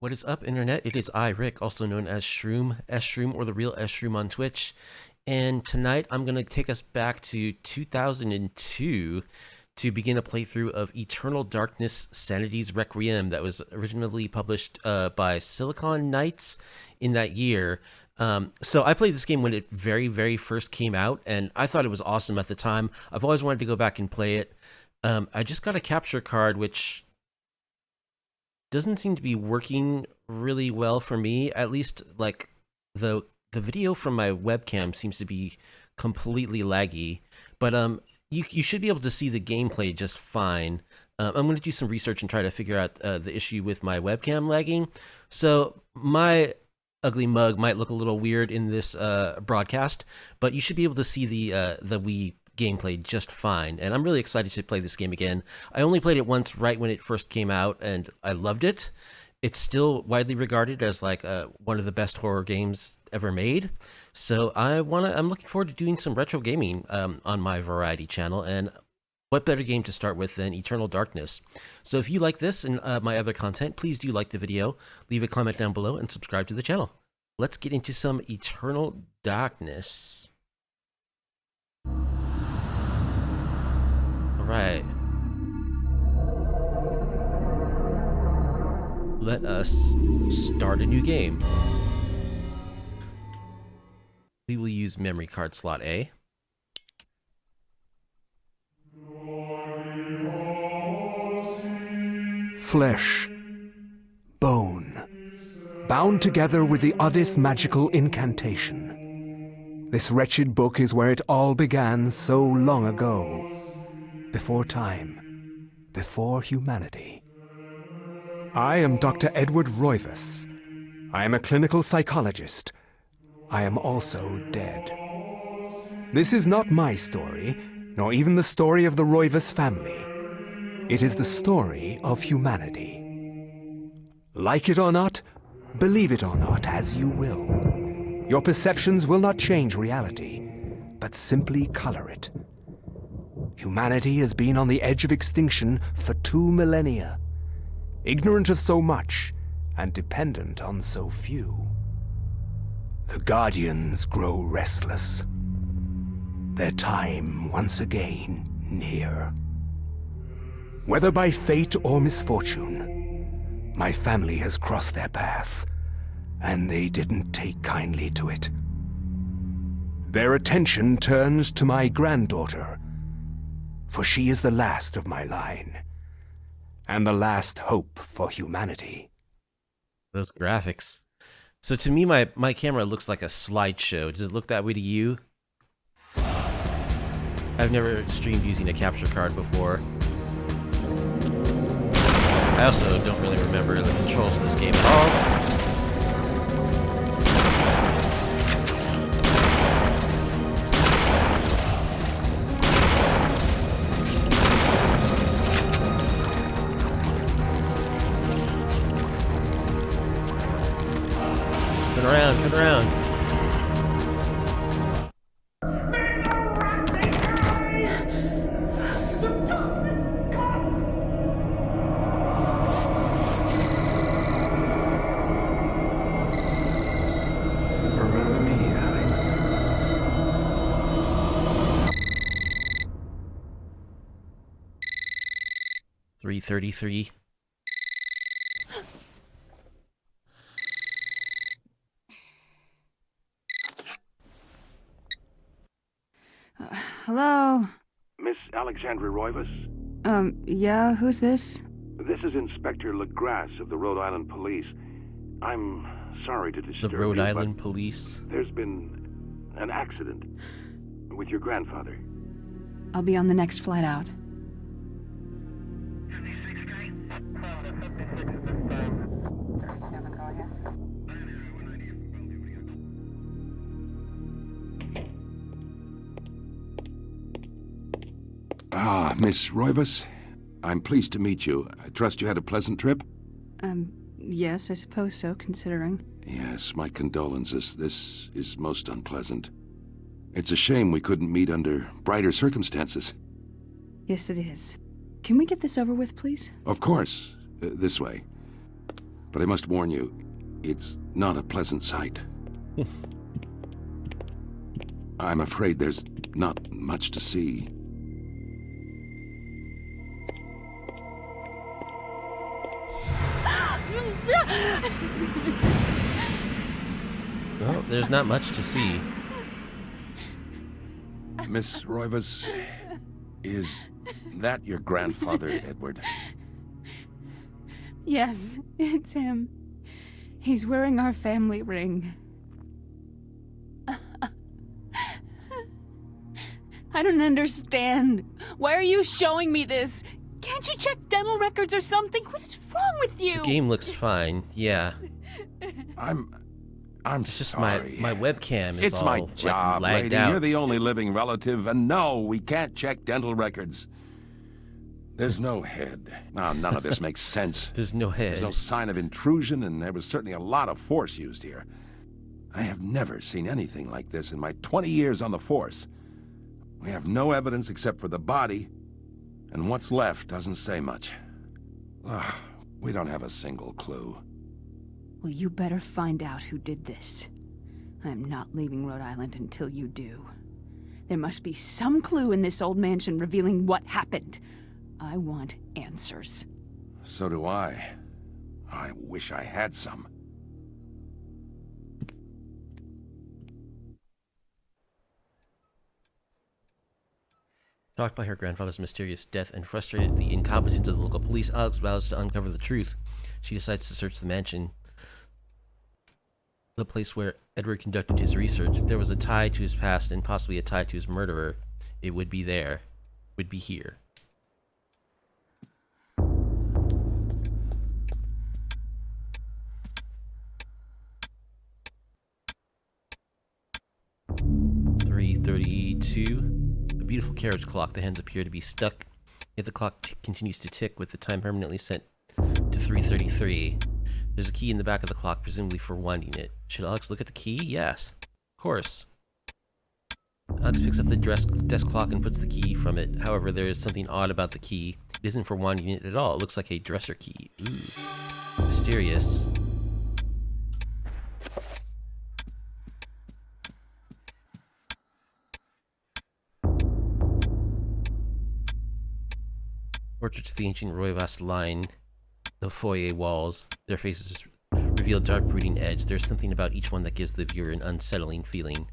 What is up, Internet? It is I, Rick, also known as Shroom, S-Shroom, or the real S-Shroom on Twitch. And tonight I'm going to take us back to 2002 to begin a playthrough of Eternal Darkness Sanity's Requiem that was originally published by Silicon Knights in that year. So I played this game when it very first came out, and I thought it was awesome at the time. I've always wanted to go back and play it. I just got a capture card, which doesn't seem to be working really well for me. At least, like, the video from my webcam seems to be completely laggy. But you should be able to see the gameplay just fine. I'm going to do some research and try to figure out the issue with my webcam lagging. So my ugly mug might look a little weird in this broadcast, but you should be able to see the Wii gameplay just fine, and I'm really excited to play this game again. I only played it once right when it first came out, and I loved it. It's still widely regarded as like one of the best horror games ever made. So I'm looking forward to doing some retro gaming on my variety channel, and what better game to start with than Eternal Darkness? So if you like this and my other content, please do like the video, leave a comment down below, and subscribe to the channel. Let's get into some Eternal Darkness. Right. Let us start a new game. We will use memory card slot A. Flesh, bone, bound together with the oddest magical incantation. This wretched book is where it all began so long ago. Before time, before humanity. I am Dr. Edward Roivas. I am a clinical psychologist. I am also dead. This is not my story, nor even the story of the Roivas family. It is the story of humanity. Like it or not, believe it or not, as you will. Your perceptions will not change reality, but simply color it. Humanity has been on the edge of extinction for 2 millennia, ignorant of so much and dependent on so few. The Guardians grow restless, their time once again near. Whether by fate or misfortune, my family has crossed their path, and they didn't take kindly to it. Their attention turns to my granddaughter, for she is the last of my line, and the last hope for humanity. Those graphics. So to me, my camera looks like a slideshow. Does it look that way to you? I've never streamed using a capture card before. I also don't really remember the controls of this game at all. Turn around. Remember me, Alex. 3:33. Hello? Miss Alexandra Roivas? Yeah, who's this? This is Inspector LaGrasse of the Rhode Island Police. I'm sorry to disturb The you, Rhode but Island Police. there's been an accident with your grandfather. I'll be on the next flight out. Ah, Miss Roivas. I'm pleased to meet you. I trust you had a pleasant trip? Yes, I suppose so, considering. Yes, my condolences. This is most unpleasant. It's a shame we couldn't meet under brighter circumstances. Yes, it is. Can we get this over with, please? Of course. This way. But I must warn you, it's not a pleasant sight. I'm afraid there's not much to see. Well, there's not much to see. Miss Roivas, is that your grandfather, Edward? Yes, it's him. He's wearing our family ring. I don't understand. Why are you showing me this? Can't you check dental records or something? What is wrong with you? The game looks fine. Yeah. I'm It's just sorry. my webcam is It's all my like, job, lagged lady. out. You're the only living relative, and no, we can't check dental records. There's no head. Ah, none of this makes sense. There's no head. There's no sign of intrusion, and there was certainly a lot of force used here. I have never seen anything like this in my 20 years on the force. We have no evidence except for the body, and what's left doesn't say much. Ugh, we don't have a single clue. Well, you better find out who did this. I'm not leaving Rhode Island until you do. There must be some clue in this old mansion revealing what happened. I want answers. So do I. I wish I had some. Shocked by her grandfather's mysterious death and frustrated at the incompetence of the local police, Alex vows to uncover the truth. She decides to search the mansion, the place where Edward conducted his research. If there was a tie to his past and possibly a tie to his murderer, it would be there. Would be here. .32. A beautiful carriage clock. The hands appear to be stuck, yet the clock continues to tick with the time permanently set to 3:33. There's a key in the back of the clock, presumably for winding it. Should Alex look at the key? Yes. Of course. Alex picks up the desk clock and puts the key from it. However, there is something odd about the key. It isn't for winding it at all. It looks like a dresser key. Ooh. Mysterious. Portraits of the ancient Roivas line the foyer walls. Their faces reveal a dark, brooding edge. There's something about each one that gives the viewer an unsettling feeling.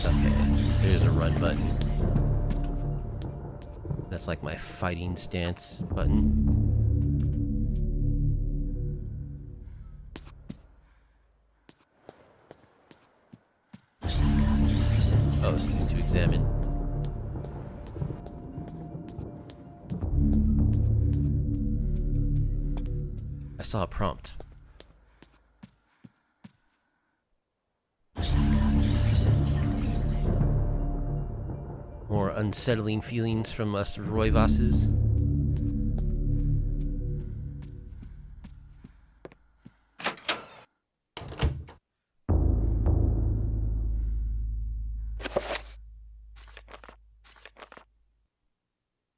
Okay, there's a run button. That's like my fighting stance button. Oh, something to examine. I saw a prompt. More unsettling feelings from us Roivases.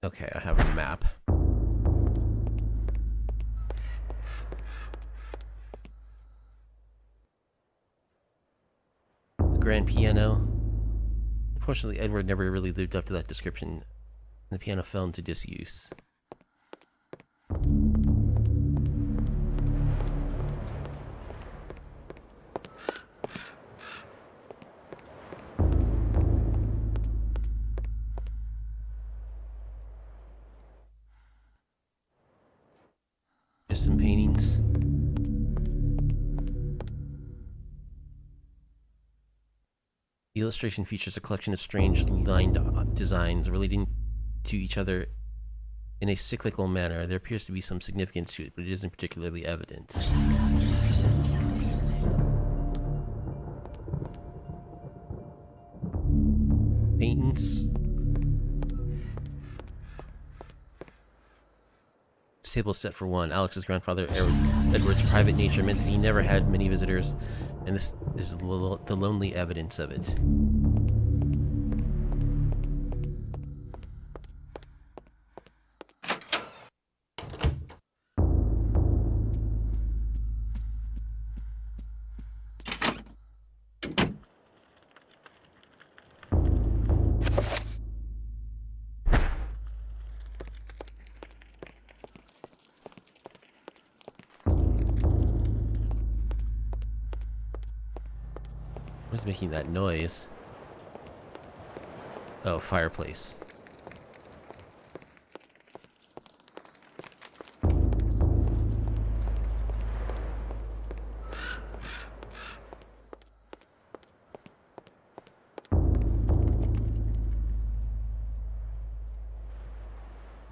Okay, I have a map. The grand piano. Unfortunately, Edward never really lived up to that description. The piano fell into disuse. Just some paintings. The illustration features a collection of strange lined designs relating to each other in a cyclical manner. There appears to be some significance to it, but it isn't particularly evident. Paintings. This table is set for one. Alex's grandfather, Edward's private nature meant that he never had many visitors, and this is the lonely evidence of it. What's making that noise? Oh, fireplace.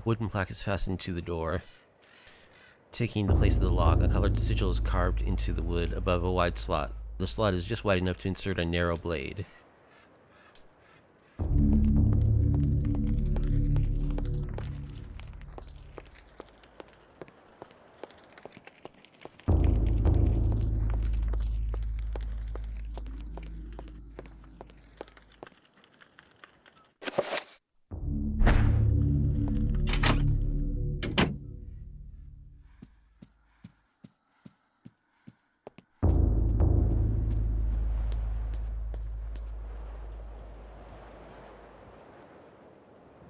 Wooden plaque is fastened to the door, taking the place of the lock. A colored sigil is carved into the wood above a wide slot. The slot is just wide enough to insert a narrow blade.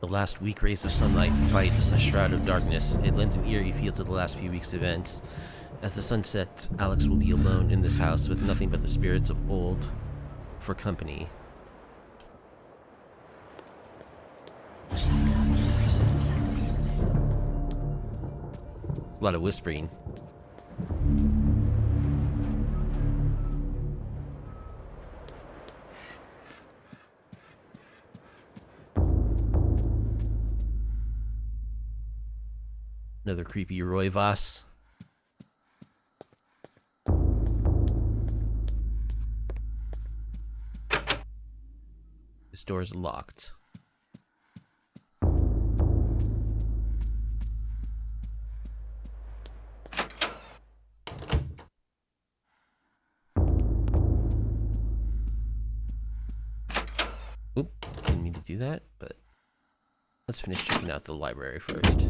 The last weak rays of sunlight fight a shroud of darkness. It lends an eerie feel to the last few weeks' events. As the sun sets, Alex will be alone in this house with nothing but the spirits of old for company. There's a lot of whispering. Another creepy Roy Voss. This door is locked. Oop, didn't mean to do that, but let's finish checking out the library first.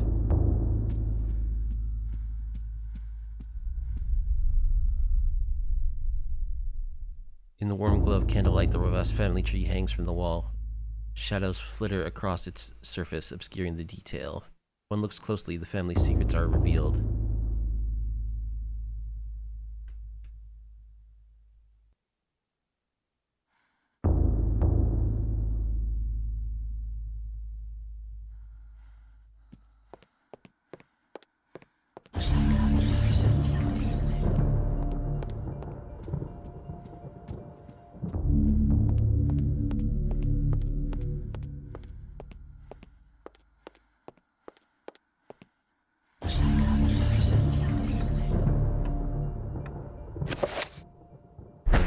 In the warm glow of candlelight, the robust family tree hangs from the wall. Shadows flitter across its surface, obscuring the detail. One looks closely, the family's secrets are revealed.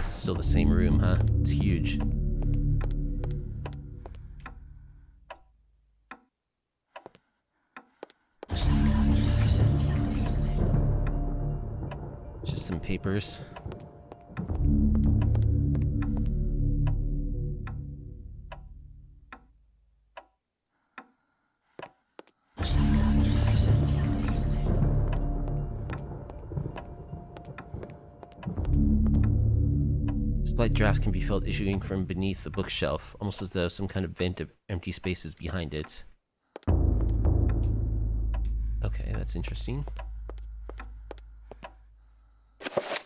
Still the same room, huh? It's huge. Just some papers. Slight drafts can be felt issuing from beneath the bookshelf, almost as though some kind of vent of empty space is behind it. Okay, that's interesting.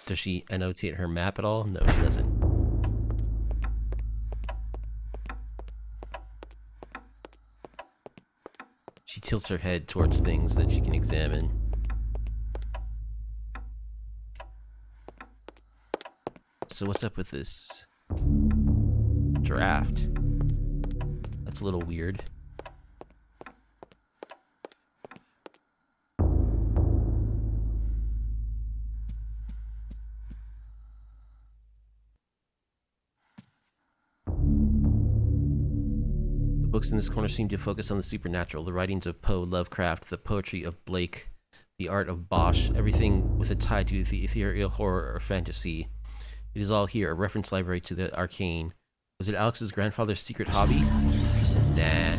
Does she annotate her map at all? No, she doesn't. She tilts her head towards things that she can examine. So what's up with this draft? That's a little weird. The books in this corner seem to focus on the supernatural, the writings of Poe, Lovecraft, the poetry of Blake, the art of Bosch, everything with a tie to the ethereal horror or fantasy. It is all here, a reference library to the arcane. Was it Alex's grandfather's secret hobby? Nah.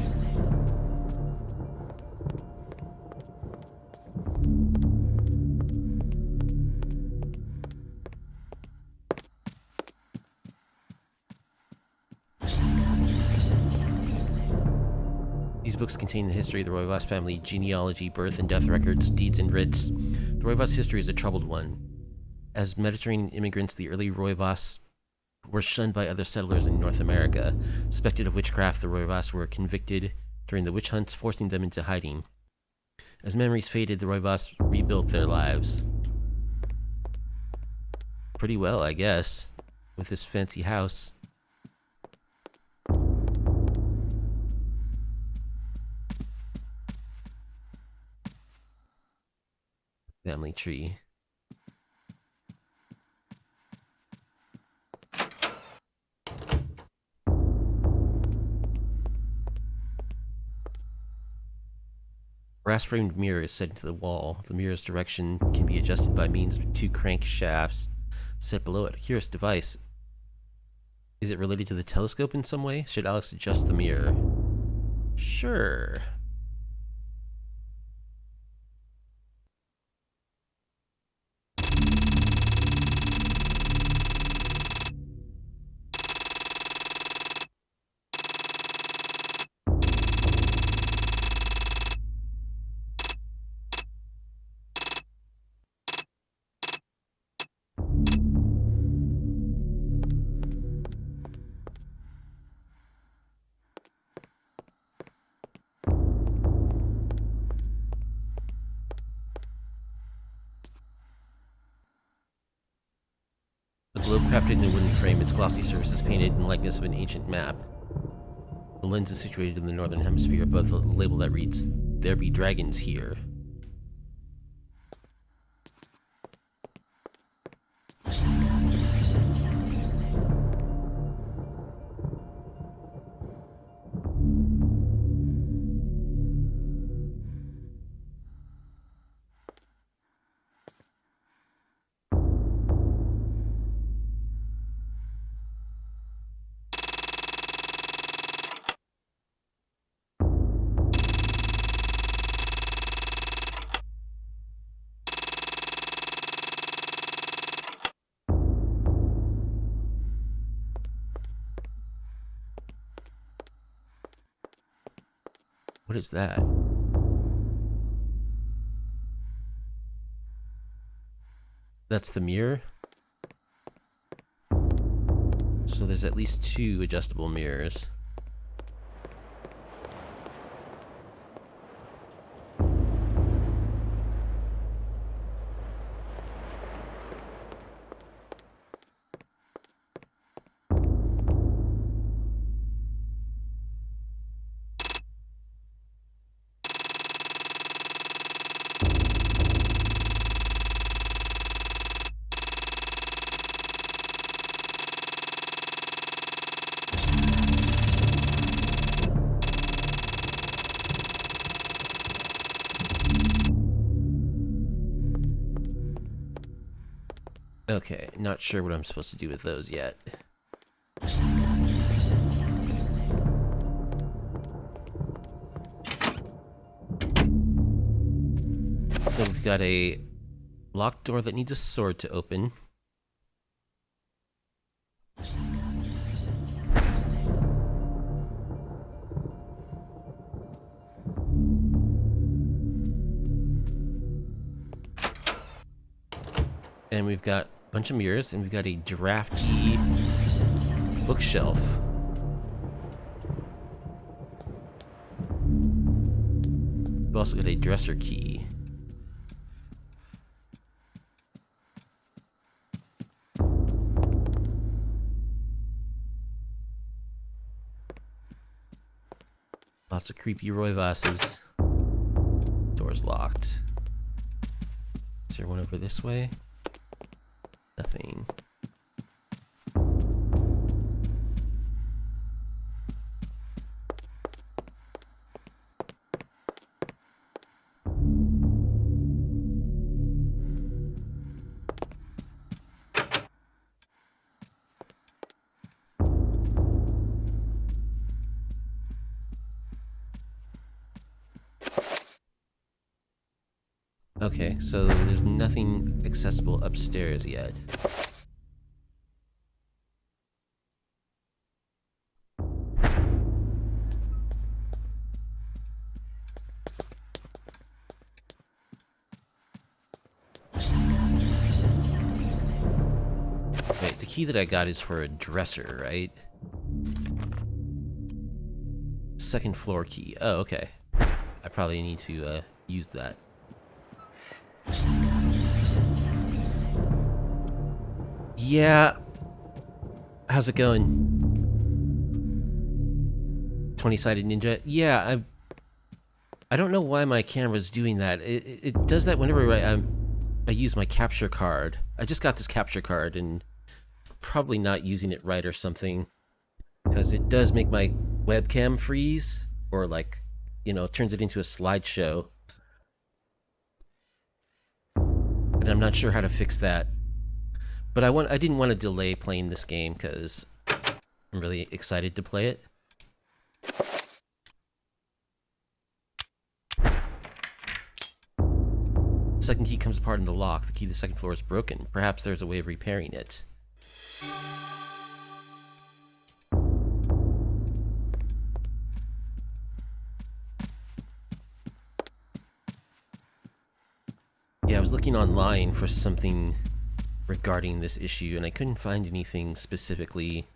These books contain the history of the Roivas family, genealogy, birth and death records, deeds and writs. The Roivas history is a troubled one. As Mediterranean immigrants, the early Roivas were shunned by other settlers in North America. Suspected of witchcraft, the Roivas were convicted during the witch hunts, forcing them into hiding. As memories faded, the Roivas rebuilt their lives. Pretty well, I guess, with this fancy house. Family tree. Brass-framed mirror is set into the wall. The mirror's direction can be adjusted by means of two crank shafts set below it. A curious device. Is it related to the telescope in some way? Should Alex adjust the mirror? Sure. The globe crafted in a wooden frame, its glossy surface is painted in the likeness of an ancient map. The lens is situated in the northern hemisphere above the label that reads, "There be dragons here." What is that? That's the mirror? So there's at least two adjustable mirrors. Okay, not sure what I'm supposed to do with those yet. So we've got a locked door that needs a sword to open. And we've got a bunch of mirrors, and we've got a drafty bookshelf. We've also got a dresser key. Lots of creepy Roivas's. Door's locked. Is there one over this way? Nothing. Okay, so there's nothing accessible upstairs yet. Wait, the key that I got is for a dresser, right? Second floor key. Oh, okay. I probably need to use that. Yeah. How's it going? 20-sided ninja? Yeah, I don't know why my camera's doing that. It does that whenever I use my capture card. I just got this capture card and probably not using it right or something. Because it does make my webcam freeze, or like, you know, turns it into a slideshow. And I'm not sure how to fix that. But I didn't want to delay playing this game because I'm really excited to play it. Second key comes apart in the lock. The key to the second floor is broken. Perhaps there's a way of repairing it. Yeah, I was looking online for something regarding this issue, and I couldn't find anything specifically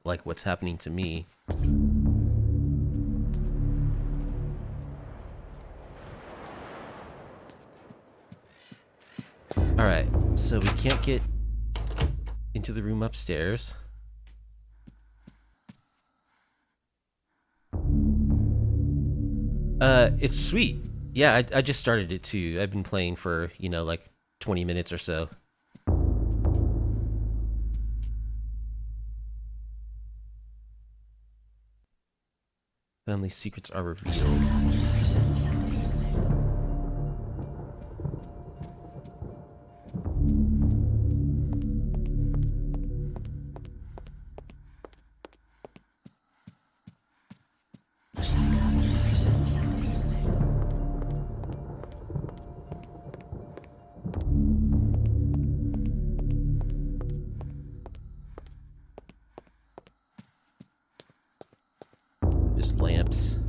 like what's happening to me. Alright, so we can't get into the room upstairs. It's sweet. Yeah, I just started it too. I've been playing for, you know, like 20 minutes or so. Family secrets are revealed. Just lamps.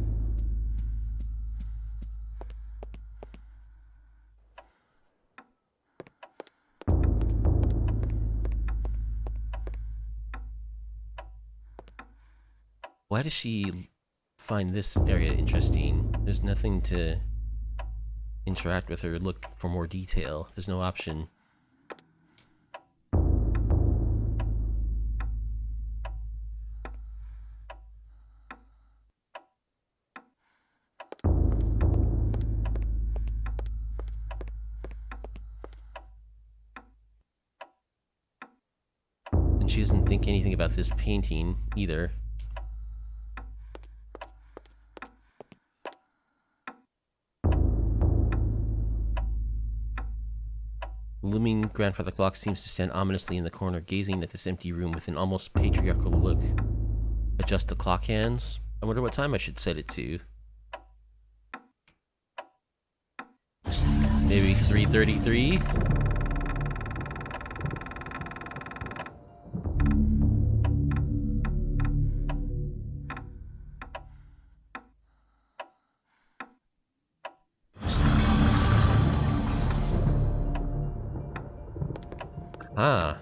Why does she find this area interesting? There's nothing to interact with or look for more detail. There's no option. And she doesn't think anything about this painting either. The looming grandfather clock seems to stand ominously in the corner, gazing at this empty room with an almost patriarchal look. Adjust the clock hands. I wonder what time I should set it to. Maybe 3:33? Ah.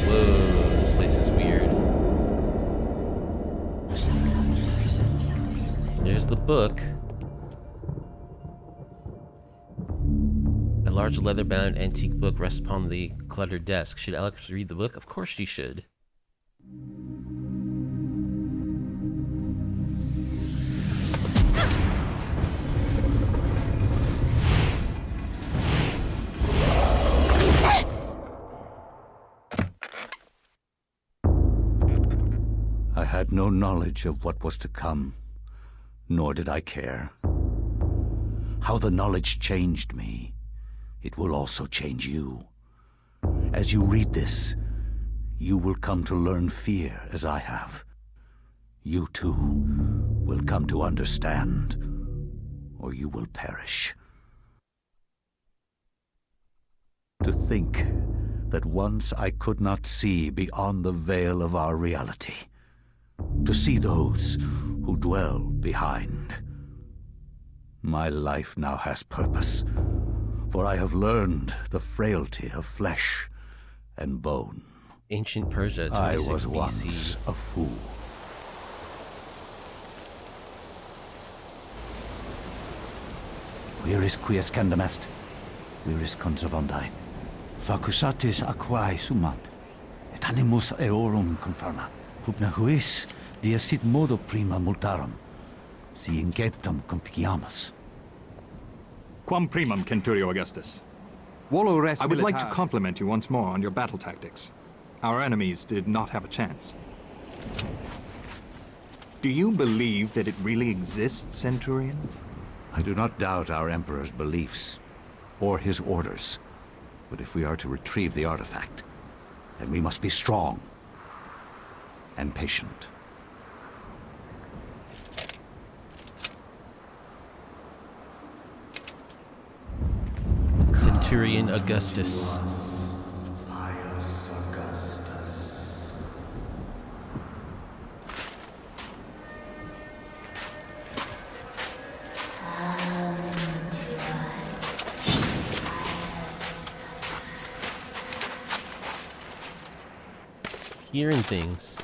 Whoa, this place is weird. There's the book. A large leather-bound antique book rests upon the cluttered desk. Should Alex read the book? Of course she should. I had no knowledge of what was to come, nor did I care. How the knowledge changed me, it will also change you. As you read this, you will come to learn fear as I have. You too will come to understand, or you will perish. To think that once I could not see beyond the veil of our reality, to see those who dwell behind. My life now has purpose, for I have learned the frailty of flesh and bone. Ancient Persia, 26 I was BC. once a fool. Where is quies candamest? Where is conservandi? Facusatis aquae sumat, et animus eorum conferma. Pugna huis, dia sit modo prima multarum, si inceptum conficiamus. Quam primum, Centurio Augustus. I would like to compliment you once more on your battle tactics. Our enemies did not have a chance. Do you believe that it really exists, Centurion? I do not doubt our Emperor's beliefs, or his orders. But if we are to retrieve the artifact, then we must be strong and patient. Centurion Augustus. Hearing things.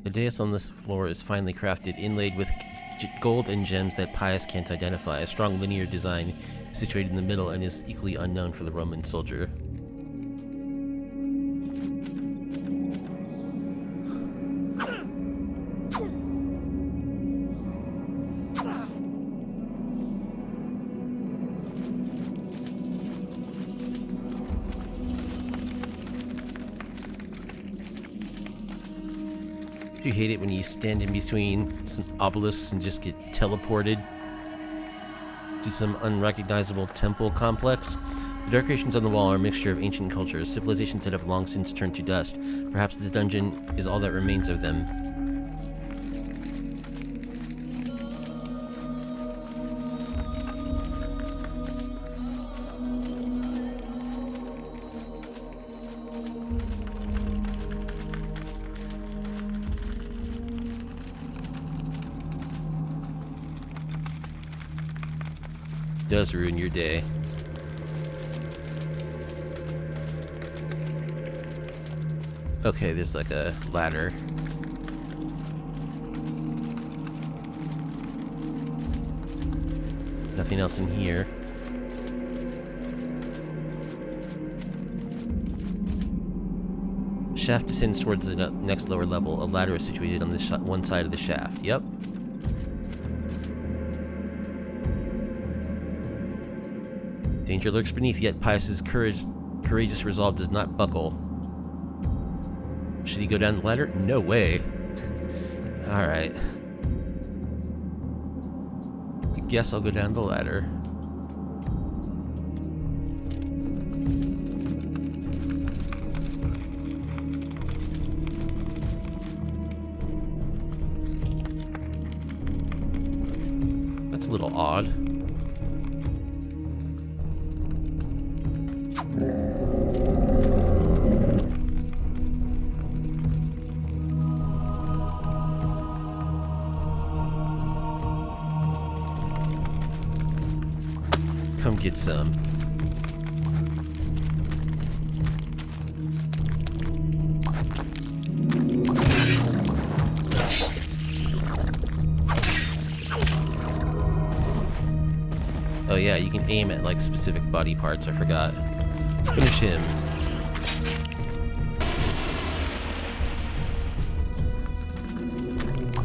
The dais on this floor is finely crafted, inlaid with gold and gems that Pius can't identify. A strong linear design is situated in the middle and is equally unknown for the Roman soldier. You hate it when you stand in between some obelisks and just get teleported to some unrecognizable temple complex. The decorations on the wall are a mixture of ancient cultures, civilizations that have long since turned to dust. Perhaps the dungeon is all that remains of them. Does ruin your day. Okay, there's like a ladder. Nothing else in here. Shaft descends towards the next lower level. A ladder is situated on this one side of the shaft. Yep. Danger lurks beneath, yet Pius's courageous resolve does not buckle. Should he go down the ladder? No way. Alright. I guess I'll go down the ladder. That's a little odd. Come get some. Oh yeah, you can aim at like specific body parts, I forgot. Finish him.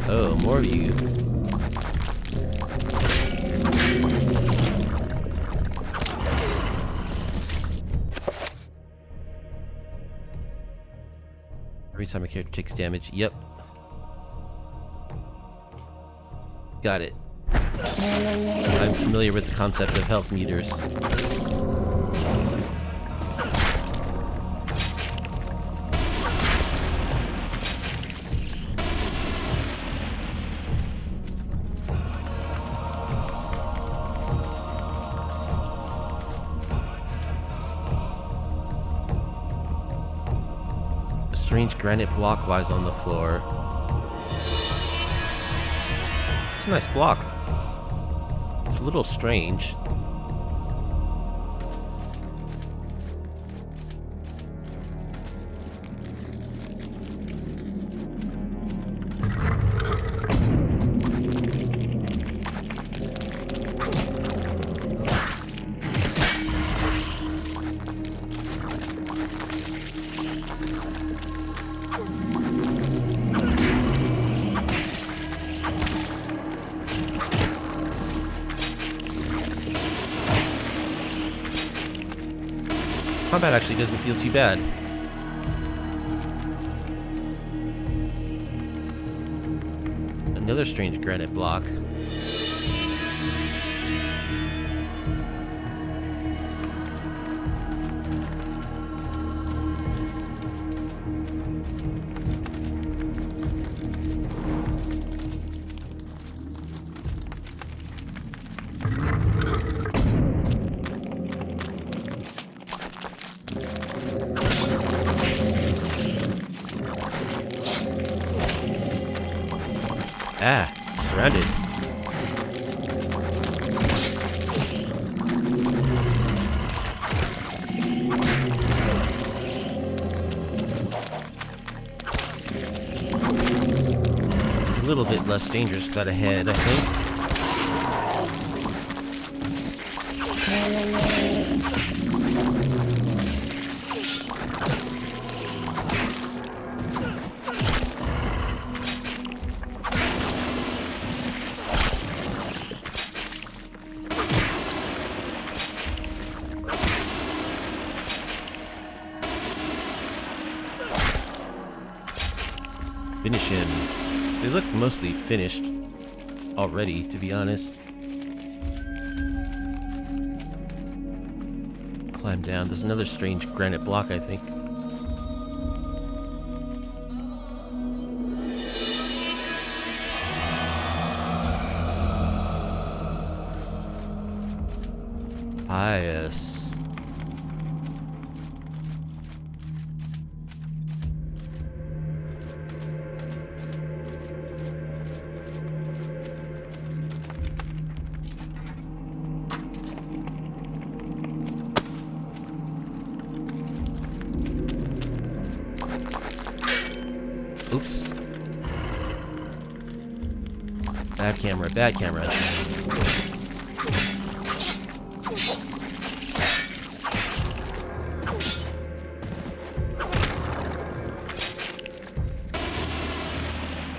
Oh, more of you. Every time a character takes damage, yep. Got it. I'm familiar with the concept of health meters. A strange granite block lies on the floor. It's a nice block. It's a little strange. Combat actually doesn't feel too bad. Another strange granite block. Ah, surrounded. A little bit less dangerous without a head, I think. Finish him. They look mostly finished already, to be honest. Climb down. There's another strange granite block, I think. Pious. Oops. Bad camera, bad camera.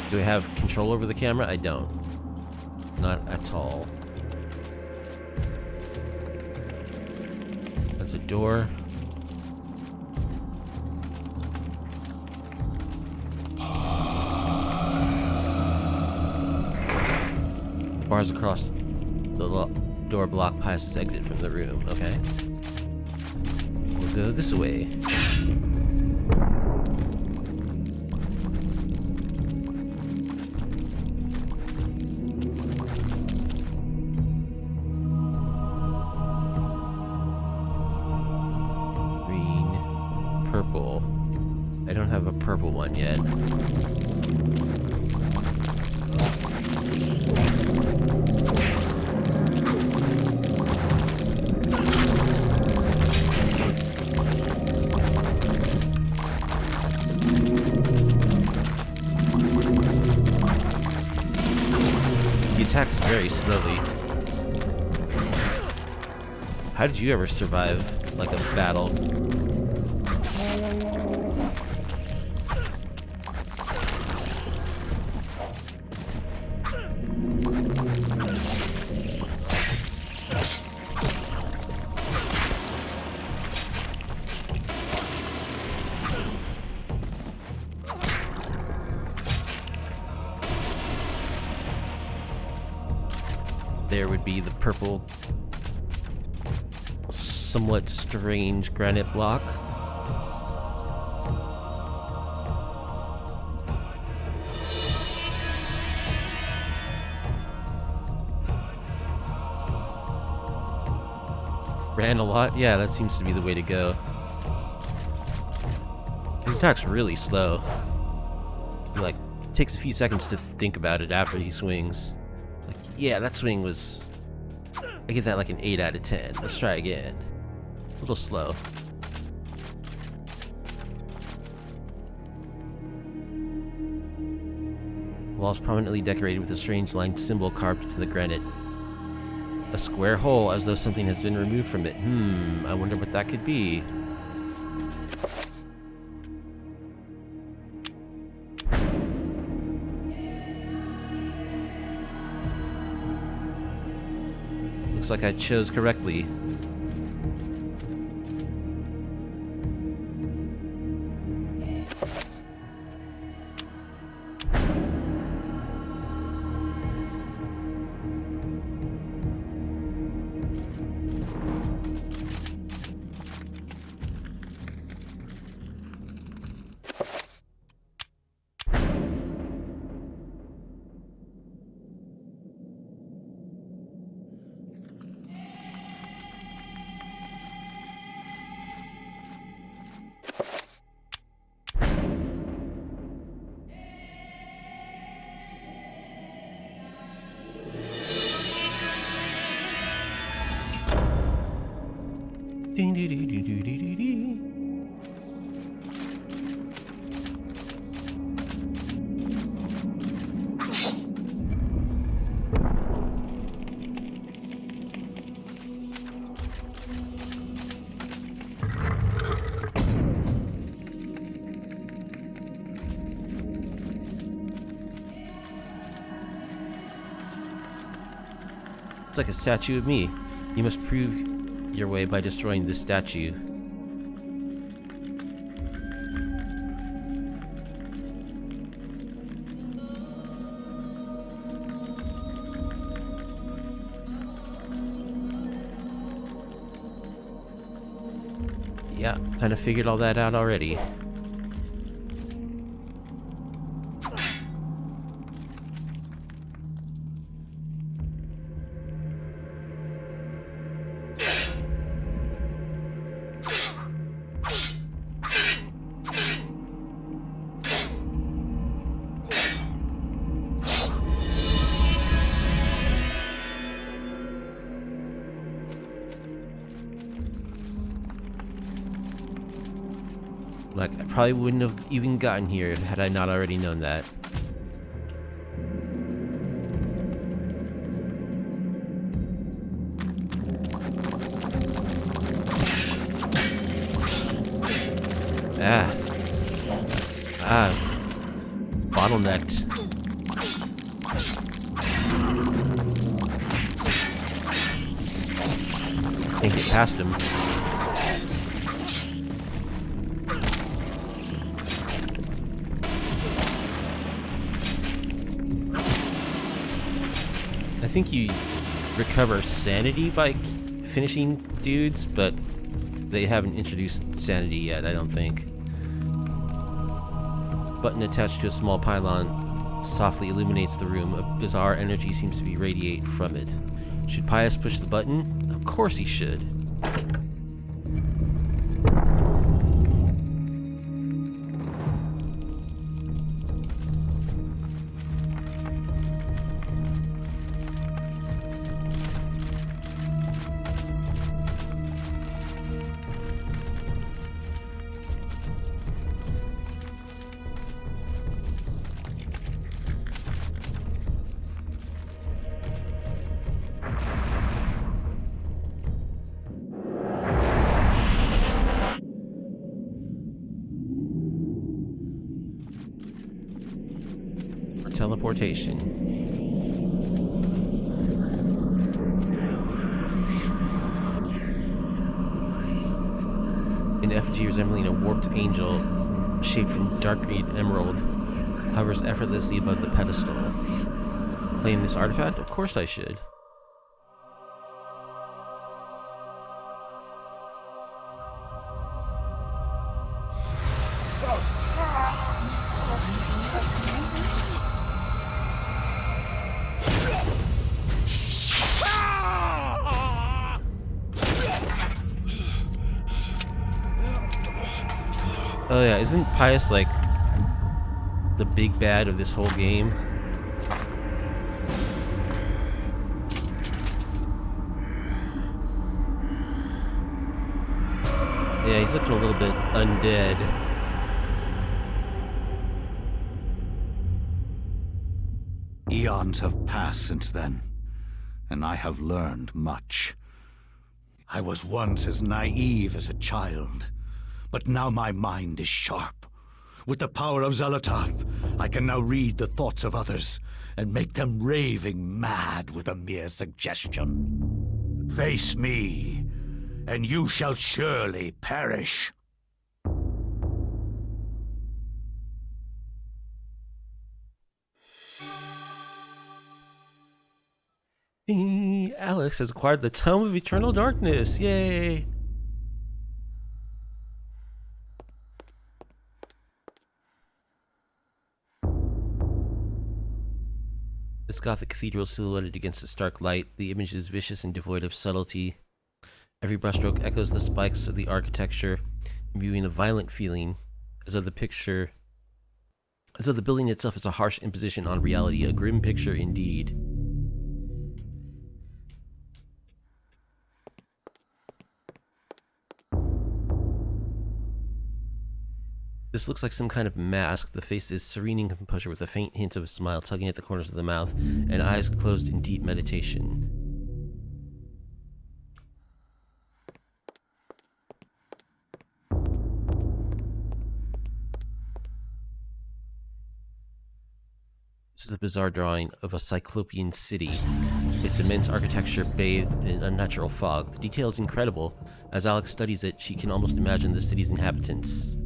Do I have control over the camera? I don't. Not at all. That's a door. Bars across the door block Pius' exit from the room. Okay. We'll go this way. Green, purple. I don't have a purple one yet. attacks very slowly. How did you ever survive, like, a battle? There would be the purple, somewhat strange granite block. Ran a lot? Yeah, that seems to be the way to go. His attack's really slow. He, like, takes a few seconds to think about it after he swings. It's like, yeah, that swing was... I give that like an 8 out of 10. Let's try again. A little slow. Walls prominently decorated with a strange lined symbol carved into the granite. A square hole, as though something has been removed from it. I wonder what that could be. Looks like I chose correctly. Ding, dee, dee, dee, dee, dee, dee, dee. It's like a statue of me. You must prove your way by destroying this statue. Yeah, kind of figured all that out already. Like, I probably wouldn't have even gotten here had I not already known that. Bottlenecked. Can't get past him. I think you recover sanity by finishing dudes, but they haven't introduced sanity yet, I don't think. Button attached to a small pylon softly illuminates the room. A bizarre energy seems to be radiate from it. Should Pius push the button? Of course he should. teleportation. An effigy resembling a warped angel, shaped from dark green emerald, hovers effortlessly above the pedestal. Claim this artifact? Of course I should. Oh yeah, isn't Pius like the big bad of this whole game? Yeah, he's looking a little bit undead. Eons have passed since then, and I have learned much. I was once as naive as a child, but now my mind is sharp. With the power of Xelatoth, I can now read the thoughts of others and make them raving mad with a mere suggestion. Face me, and you shall surely perish. Alex has acquired the Tome of Eternal Darkness. Yay! This Gothic cathedral silhouetted against the stark light. The image is vicious and devoid of subtlety. Every brushstroke echoes the spikes of the architecture, imbuing a violent feeling, as though the building itself is a harsh imposition on reality, a grim picture indeed. This looks like some kind of mask. The face is serene in composure with a faint hint of a smile tugging at the corners of the mouth, and eyes closed in deep meditation. This is a bizarre drawing of a cyclopean city, its immense architecture bathed in an unnatural fog. The detail is incredible. As Alex studies it, she can almost imagine the city's inhabitants.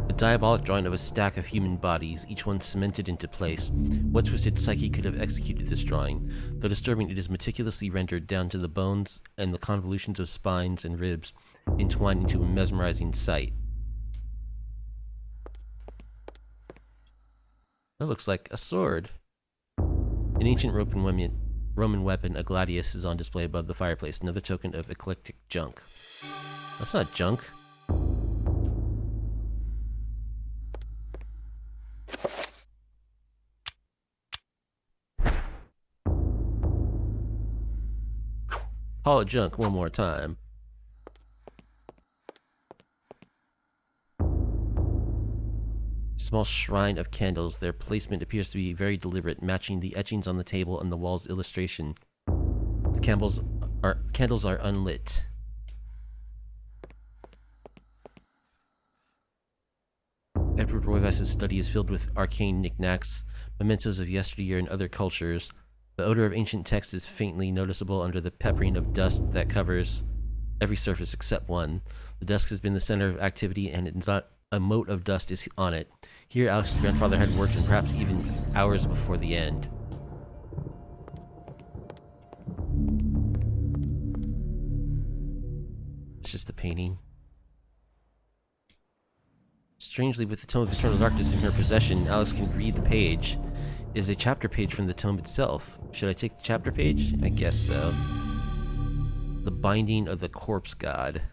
A diabolic drawing of a stack of human bodies, each one cemented into place. What twisted psyche could have executed this drawing? Though disturbing, it is meticulously rendered down to the bones and the convolutions of spines and ribs, entwined into a mesmerizing sight. That looks like a sword. An ancient Roman weapon, a gladius, is on display above the fireplace, another token of eclectic junk. That's not junk. Call it junk one more time. Small shrine of candles. Their placement appears to be very deliberate, matching the etchings on the table and the wall's illustration. The candles are unlit. Edward Royvice's study is filled with arcane knickknacks, mementos of yesteryear and other cultures. The odor of ancient text is faintly noticeable under the peppering of dust that covers every surface except one. The desk has been the center of activity, and it's not a mote of dust is on it. Here, Alex's grandfather had worked, and perhaps even hours before the end. It's just a painting. Strangely, with the Tome of Eternal Darkness in her possession, Alex can read the page. It is a chapter page from the tome itself. Should I take the chapter page? I guess so. The Binding of the Corpse God.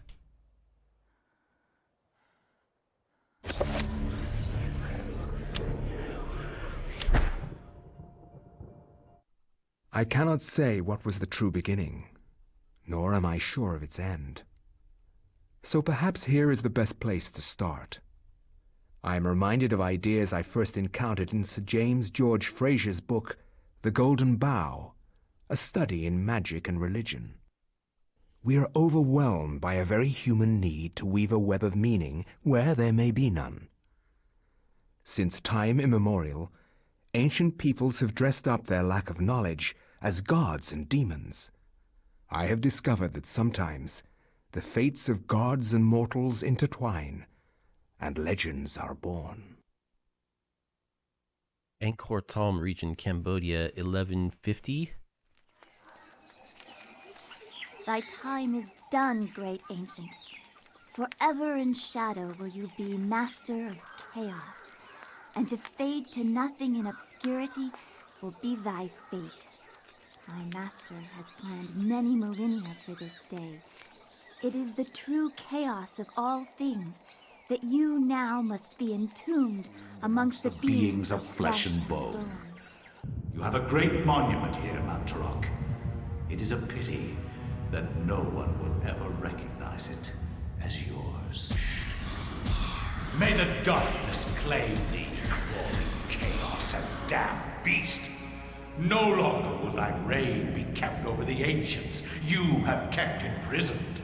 I cannot say what was the true beginning, nor am I sure of its end. So perhaps here is the best place to start. I am reminded of ideas I first encountered in Sir James George Frazer's book, The Golden Bough, a study in magic and religion. We are overwhelmed by a very human need to weave a web of meaning where there may be none. Since time immemorial, ancient peoples have dressed up their lack of knowledge as gods and demons. I have discovered that sometimes the fates of gods and mortals intertwine, and legends are born. Angkor Thom region, Cambodia, 1150. Thy time is done, great ancient. Forever in shadow will you be master of chaos, and to fade to nothing in obscurity will be thy fate. My master has planned many millennia for this day. It is the true chaos of all things that you now must be entombed amongst the beings of flesh and bone. You have a great monument here, Mantarok. It is a pity that no one will ever recognize it as yours. May the darkness claim thee, crawling chaos and damned beast. No longer will thy reign be kept over the ancients you have kept imprisoned.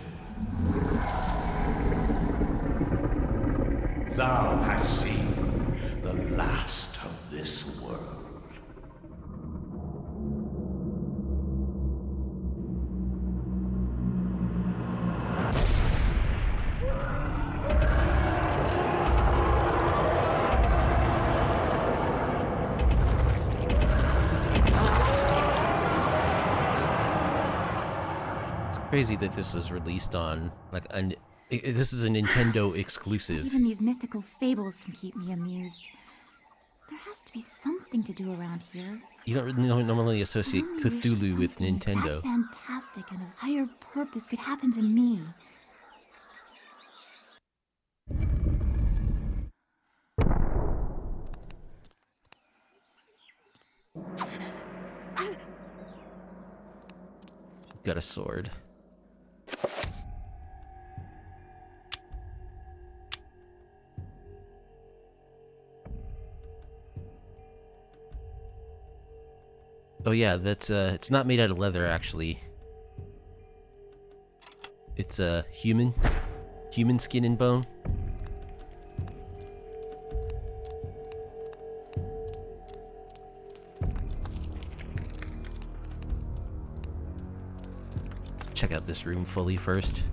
Thou hast seen the last of this world. Crazy that this was released on this is a Nintendo exclusive. Even these mythical fables can keep me amused. There has to be something to do around here. You don't normally associate Cthulhu with Nintendo. That fantastic and of higher purpose could happen to me. She's got a sword. Oh yeah, that's it's not made out of leather actually. It's human skin and bone. Check out this room fully first.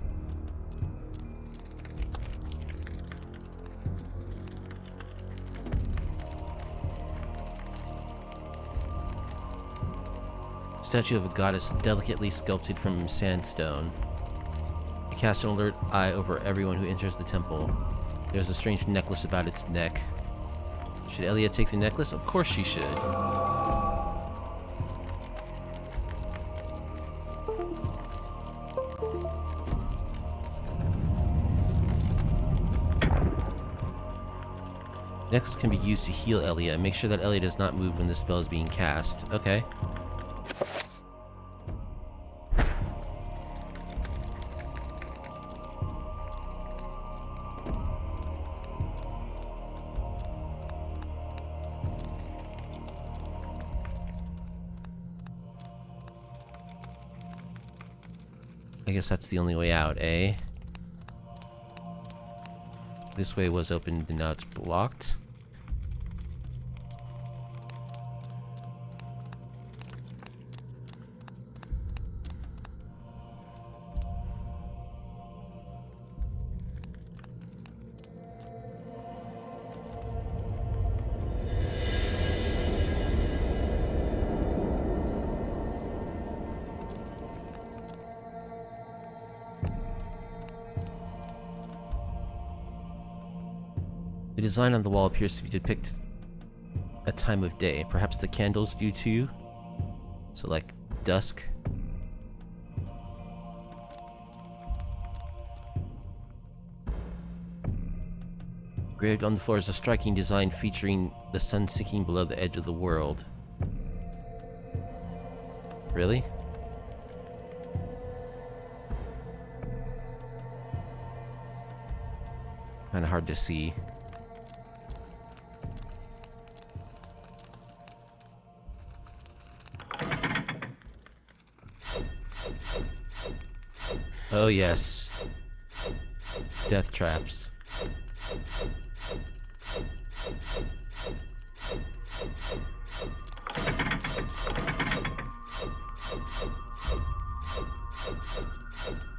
Statue of a goddess delicately sculpted from sandstone. It casts an alert eye over everyone who enters the temple. There's a strange necklace about its neck. Should Elia take the necklace? Of course she should. Necklace can be used to heal Elia. Make sure that Elia does not move when the spell is being cast. Okay. I guess that's the only way out, eh? This way was opened and now it's blocked. The design on the wall appears to depict a time of day. Perhaps the candles do too. So like dusk. Engraved on the floor is a striking design featuring the sun sinking below the edge of the world. Really? Kinda hard to see. Oh yes. Death traps.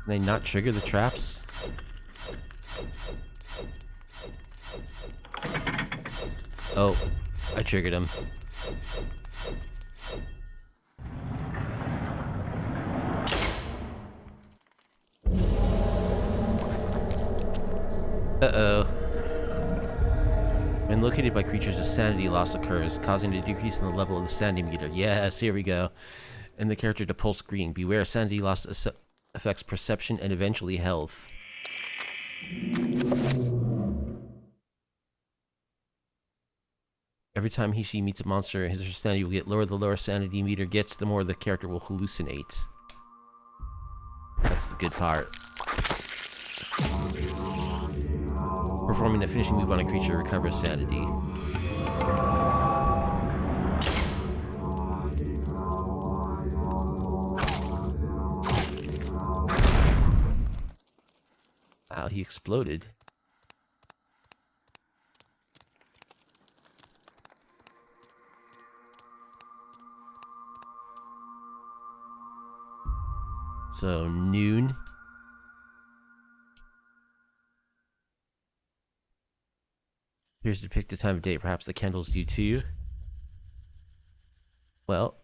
Can they not trigger the traps? Oh, I triggered him. Uh-oh. When located by creatures, a sanity loss occurs, causing a decrease in the level of the sanity meter. Yes, here we go. And the character to pulse green. Beware, sanity loss affects perception and eventually health. Every time he/she meets a monster, his or her sanity will get lower. The lower sanity meter gets, the more the character will hallucinate. That's the good part. Performing a finishing move on a creature recovers sanity. Wow, he exploded. So, noon. Here's to depict the time of day. Perhaps the candles do too. Well.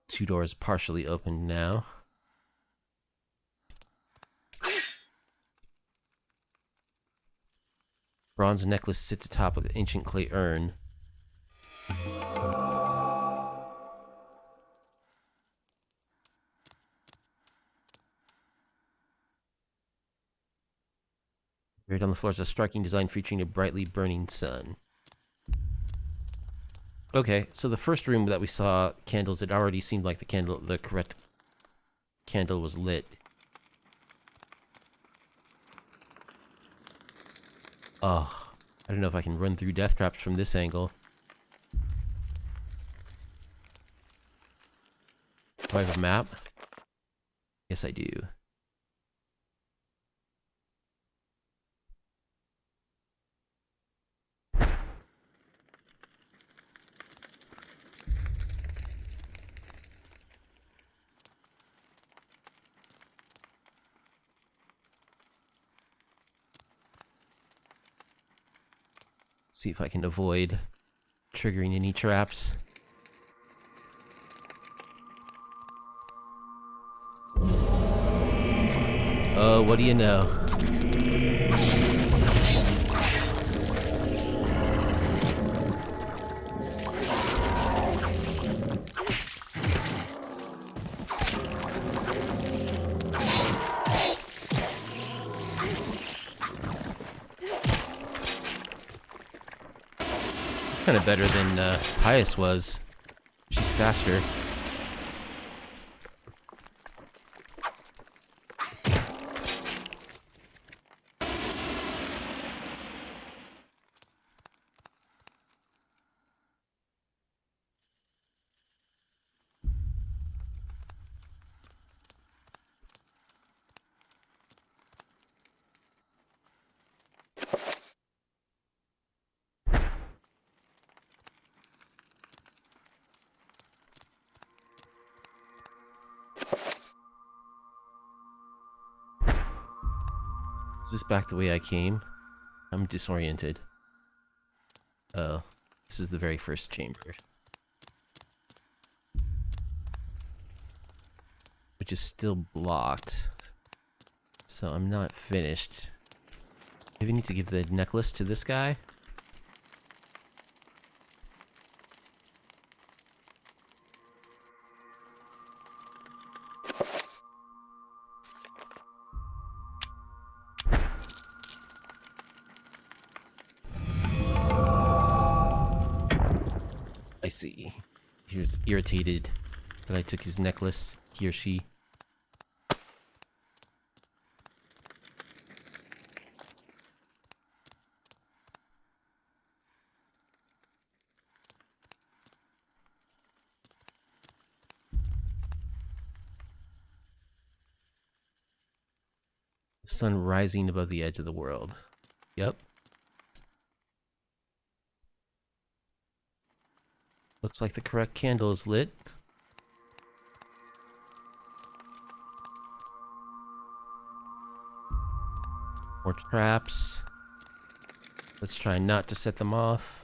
Two doors partially open now. Bronze necklace sits atop of an ancient clay urn. Buried on the floor is a striking design featuring a brightly burning sun. Okay, so the first room that we saw candles, it already seemed like the correct candle was lit. Oh, I don't know if I can run through death traps from this angle. Do I have a map? Yes, I do. See if I can avoid triggering any traps. Oh, what do you know? Kind of better than Pius was. She's faster. Is this back the way I came? I'm disoriented. Oh, this is the very first chamber. Which is still blocked. So I'm not finished. Maybe I need to give the necklace to this guy? I see. He's irritated That I took his necklace, he or she. Sun rising above the edge of the world. Yep. Looks like the correct candle is lit. More traps. Let's try not to set them off.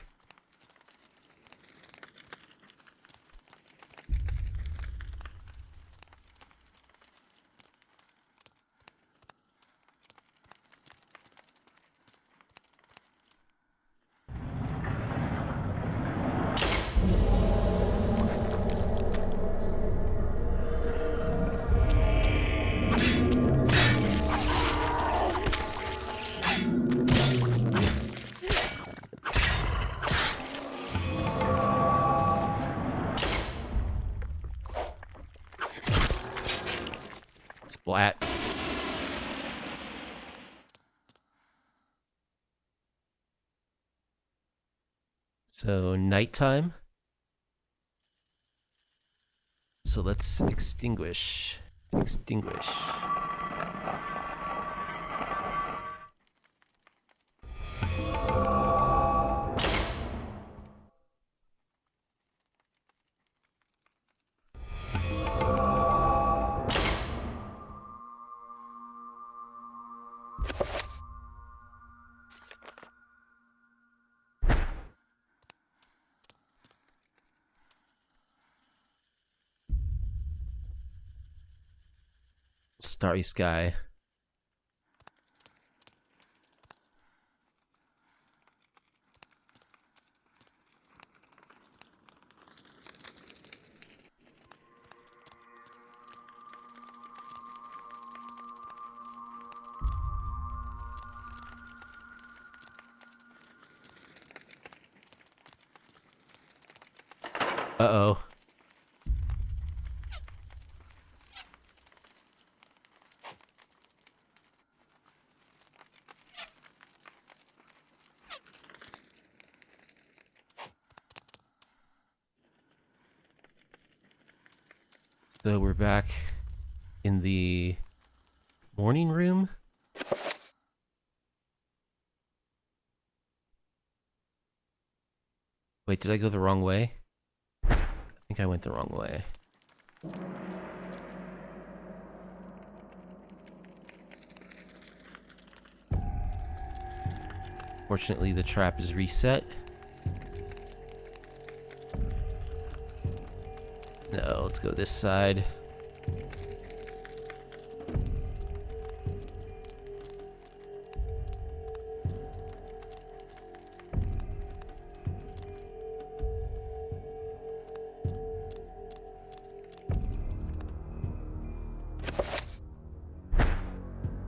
Splat. So, nighttime. So let's extinguish. Extinguish. Starry sky. Uh-oh. So we're back in the morning room. Wait, did I go the wrong way? I think I went the wrong way. Fortunately, the trap is reset. No, let's go this side.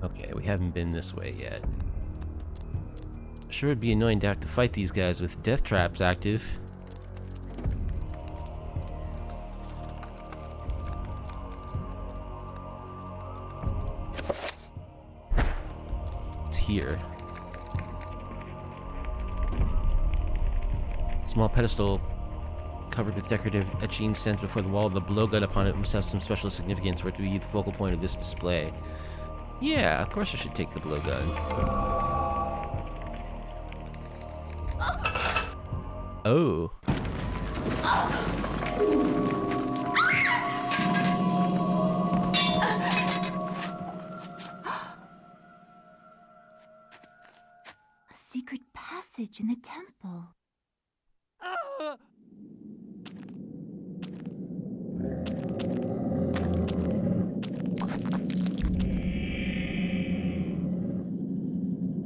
Okay, we haven't been this way yet. Sure would be annoying to have to fight these guys with death traps active. Here. Small pedestal covered with decorative etchings stands before the wall. The blowgun upon it must have some special significance for it to be the focal point of this display. Yeah, of course I should take the blowgun. Oh. Secret passage in the temple.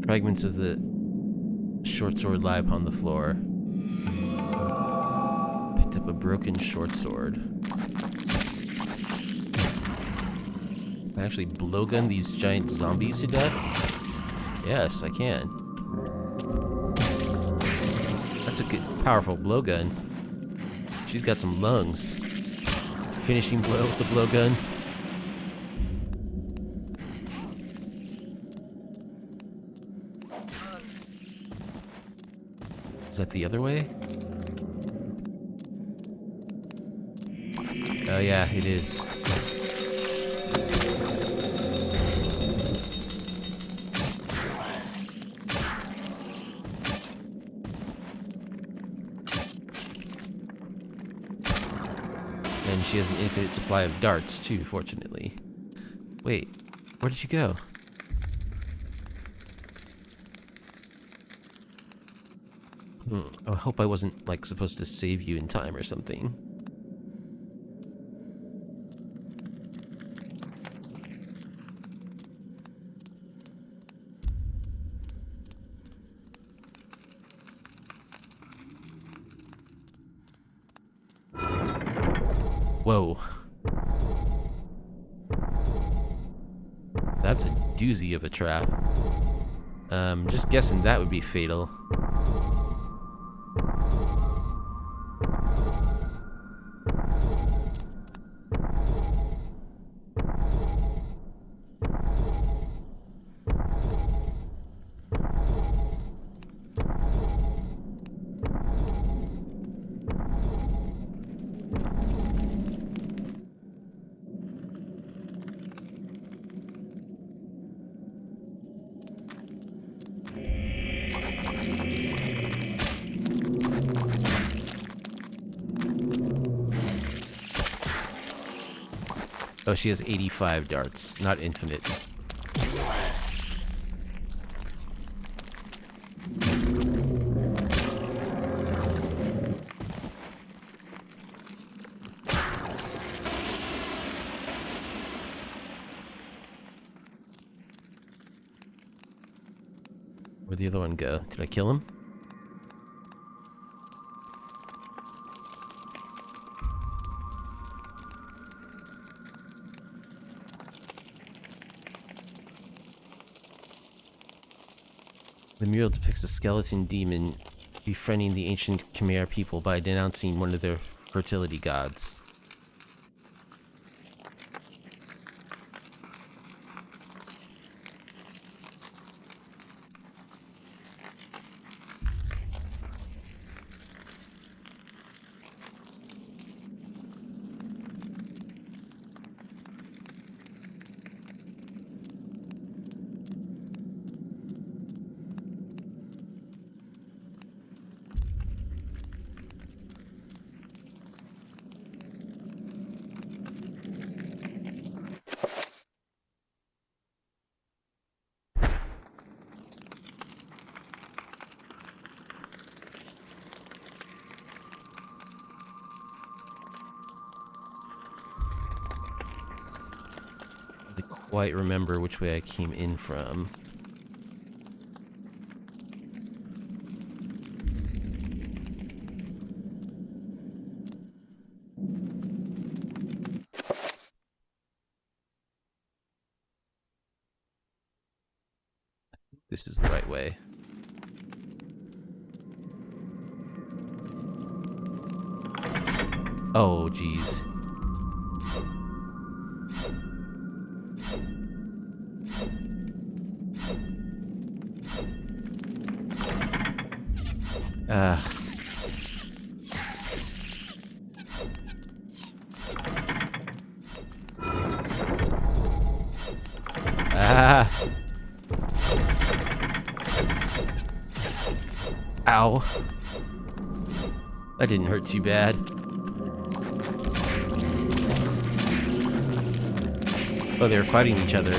Fragments of the short sword lie upon the floor. Picked up a broken short sword. Can I actually blowgun these giant zombies to death? Yes, I can. That's a good, powerful blowgun. She's got some lungs. finishing blow with the blowgun. Is that the other way? Oh yeah, it is. And she has an infinite supply of darts, too, fortunately. Wait, where did you go? I hope I wasn't, like, supposed to save you in time or something. Whoa. That's a doozy of a trap. Just guessing that would be fatal. Oh, she has 85 darts, not infinite. Where'd the other one go? Did I kill him? The mural depicts a skeleton demon befriending the ancient Khmer people by denouncing one of their fertility gods. Quite remember which way I came in from. This is the right way. Oh, geez. Ow. That didn't hurt too bad. Oh, they were fighting each other.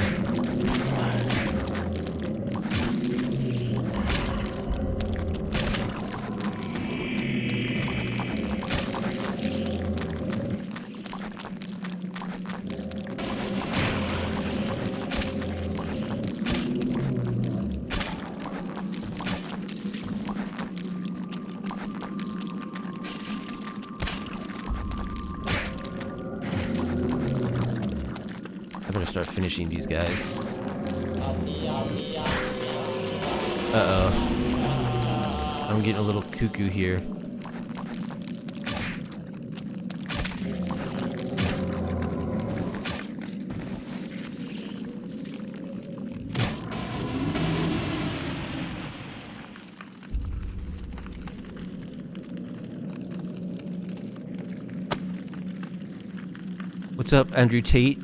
I better start finishing these guys. Uh-oh. I'm getting a little cuckoo here. What's up, Andrew Tate?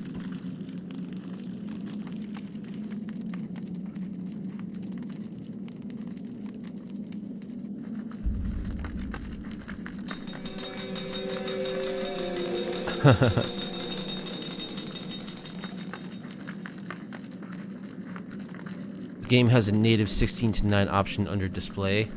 The game has a native 16:9 option under display.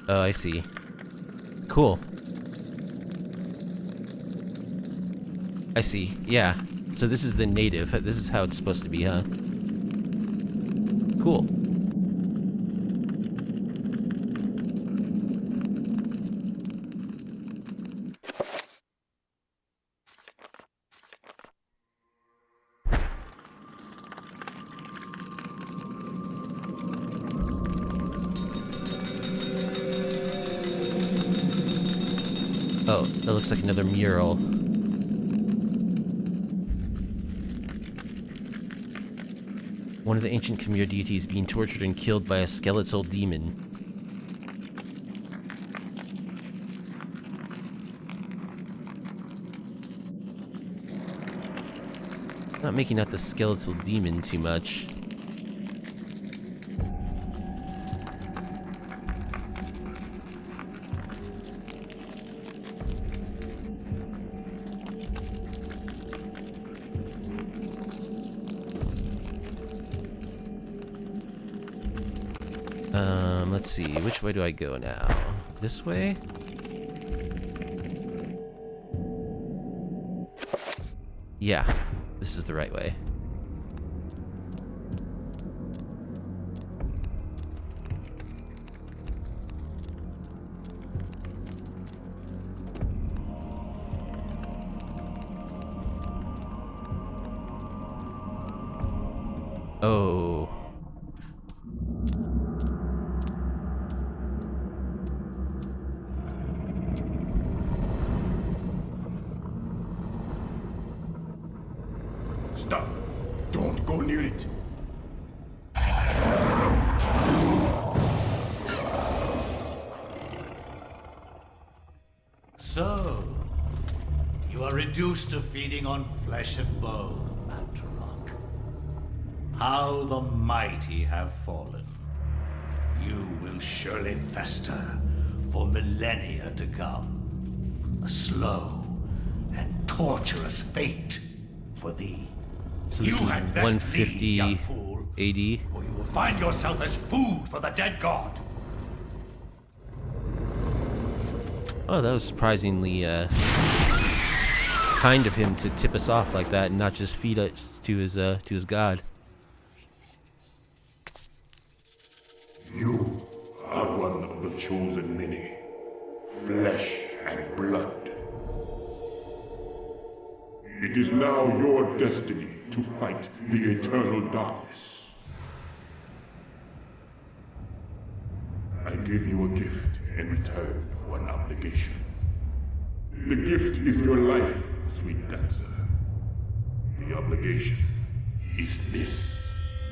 Oh, I see. Cool. I see. Yeah. So this is the native. This is how it's supposed to be, huh? Cool. Oh, that looks like another mural. One of the ancient Khmer deities being tortured and killed by a skeletal demon. Not making out the skeletal demon too much. Let's see, which way do I go now? This way? Yeah, this is the right way. Oh. Stop. Don't go near it. So, you are reduced to feeding on flesh and bone, Mantarok. How the mighty have fallen. You will surely fester for millennia to come. A slow and torturous fate for thee. So this is had best 150 flee, young fool, AD. or you will find yourself as food for the dead god. Oh, that was surprisingly kind of him to tip us off like that and not just feed us to his god. You are one of the chosen many. Flesh and blood. It is now your destiny to fight the eternal darkness. I give you a gift in return for an obligation. The gift is your life, sweet dancer. The obligation is this.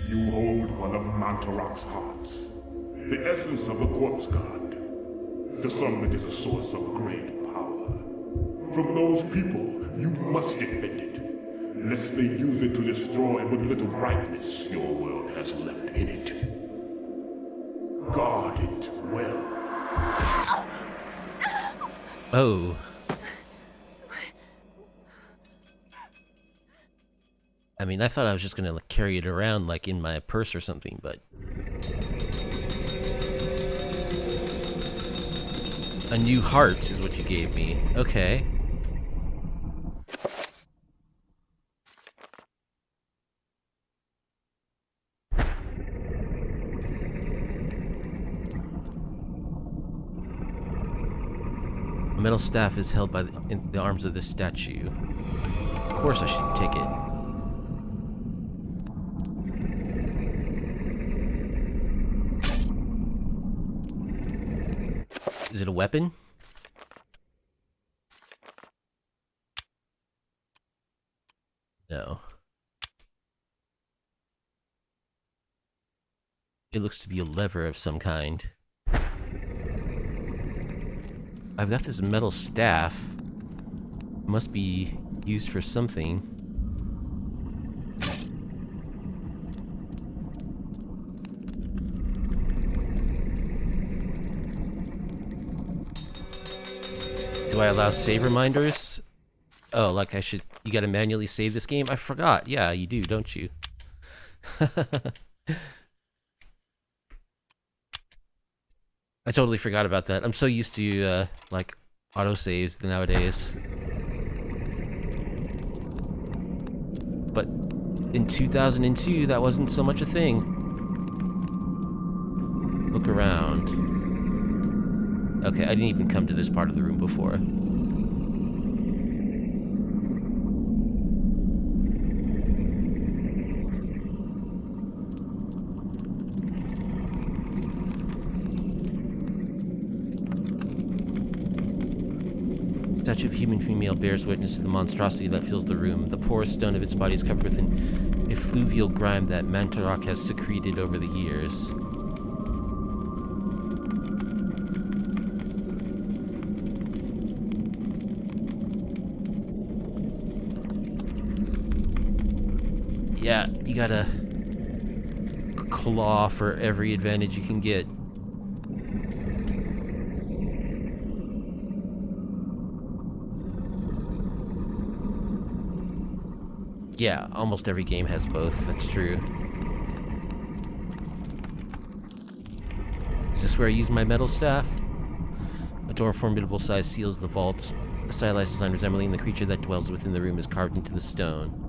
You hold one of Mantarok's hearts, the essence of a corpse god. The summit is a source of great power. From those people, you must defend it, lest they use it to destroy what little brightness your world has left in it. Guard it well. Oh. I mean, I thought I was just gonna carry it around like in my purse or something, but a new heart is what you gave me. Okay. A metal staff is held in the arms of this statue. Of course I should take it. Is it a weapon? No. It looks to be a lever of some kind. I've got this metal staff. Must be used for something. Do I allow save reminders? Oh, like I should... You gotta manually save this game? I forgot. Yeah, you do, don't you? I totally forgot about that. I'm so used to, like, autosaves nowadays. But in 2002, that wasn't so much a thing. Look around. Okay, I didn't even come to this part of the room before. Statue of human female bears witness to the monstrosity that fills the room. The porous stone of its body is covered with an effluvial grime that Mantarok has secreted over the years. Yeah, you gotta claw for every advantage you can get. Yeah, almost every game has both, that's true. Is this where I use my metal staff? A door of formidable size seals the vault. A stylized design resembling the creature that dwells within the room is carved into the stone.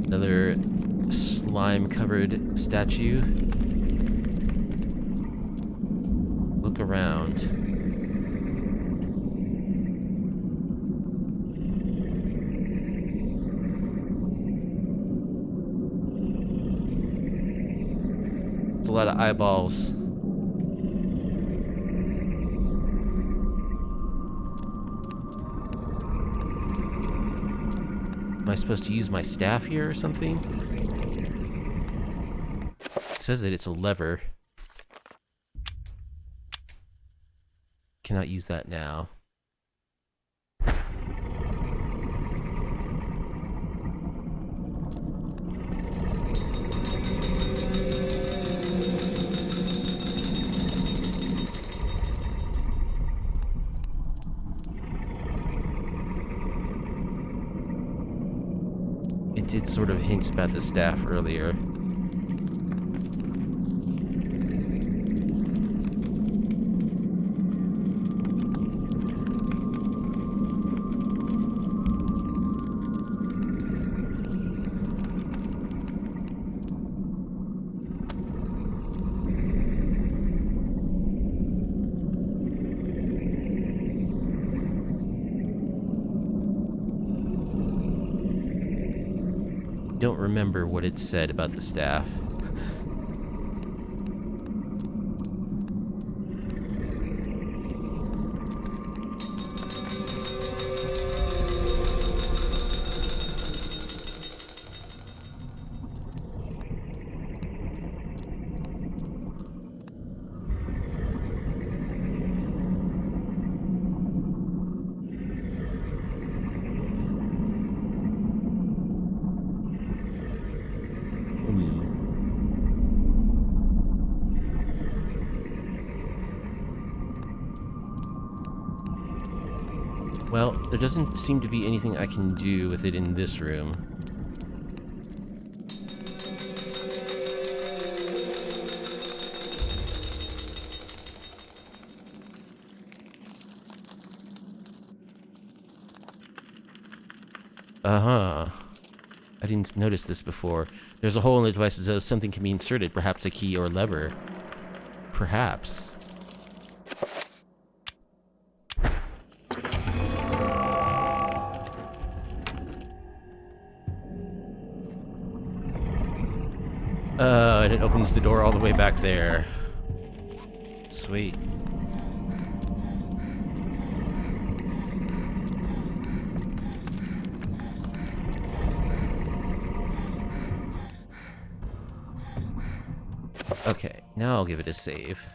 Another slime-covered statue. Look around. It's a lot of eyeballs. Am I supposed to use my staff here or something? It says that it's a lever. Cannot use that now. It did sort of hint about the staff earlier. Don't remember what it said about the staff. Well, there doesn't seem to be anything I can do with it in this room. Uh-huh. I didn't notice this before. There's a hole in the device as though something can be inserted, perhaps a key or lever. Perhaps. And it opens the door all the way back there. Sweet. Okay, now I'll give it a save.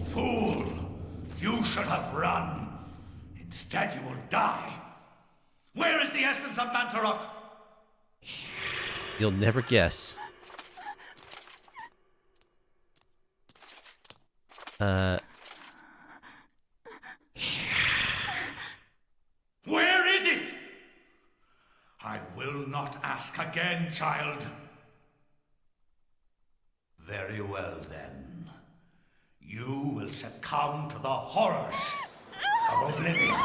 Fool! You should have run. Instead, you will die. Where is the essence of Mantarok? You'll never guess. Where is it? I will not ask again, child. Very well, then. You will succumb to the horrors of oblivion.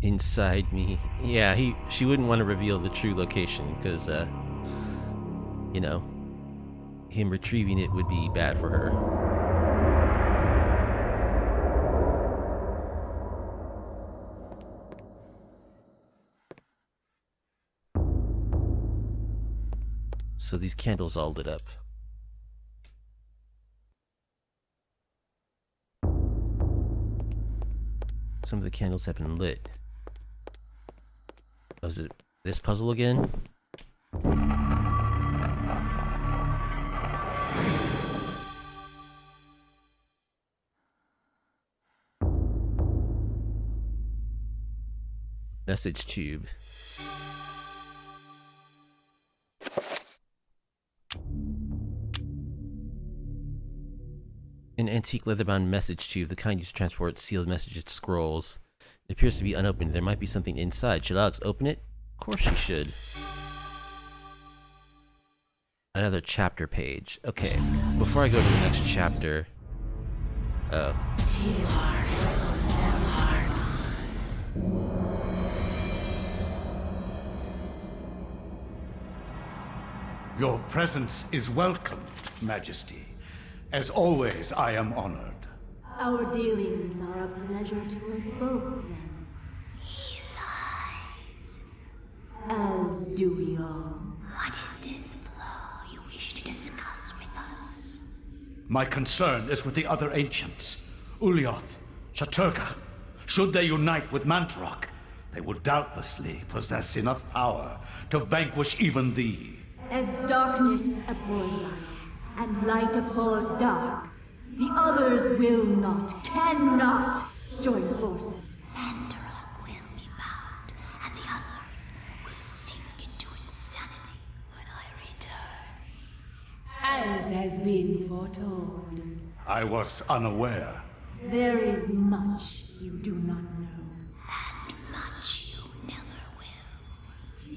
Inside me. Yeah, she wouldn't want to reveal the true location, because, you know, him retrieving it would be bad for her. So these candles all lit up. Some of the candles have been lit. Oh, is it this puzzle again? Message tube. An antique leather-bound message tube, the kind used to transport sealed messages to scrolls. It appears to be unopened. There might be something inside. Should Alex open it? Of course she should. Another chapter page. Okay, before I go to the next chapter... Oh. Your presence is welcomed, Majesty. As always, I am honored. Our dealings are a pleasure to us both, then. He lies. As do we all. What is this flaw you wish to discuss with us? My concern is with the other ancients. Ulyaoth, Shaturga. Should they unite with Mantarok, they will doubtlessly possess enough power to vanquish even thee. As darkness abhors light, and light abhors dark, the others will not, cannot join forces. Mantarok will be bound, and the others will sink into insanity when I return. As has been foretold. I was unaware. There is much you do not know. And much you never will.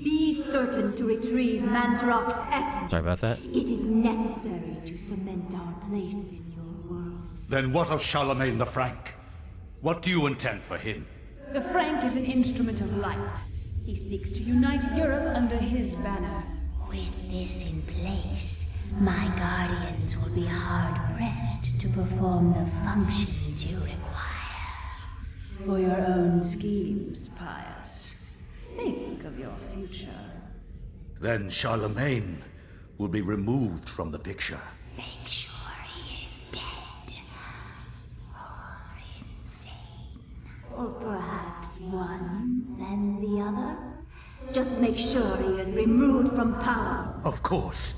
Be certain to retrieve Mantarok's essence. Sorry about that. It is necessary to cement our place in your world. Then what of Charlemagne the Frank? What do you intend for him? The Frank is an instrument of light. He seeks to unite Europe under his banner. With this in place, my guardians will be hard-pressed to perform the functions you require. For your own schemes, Pius. Think of your future. Then Charlemagne will be removed from the picture. Make sure he is dead. Or insane. Or perhaps one, then the other. Just make sure he is removed from power. Of course.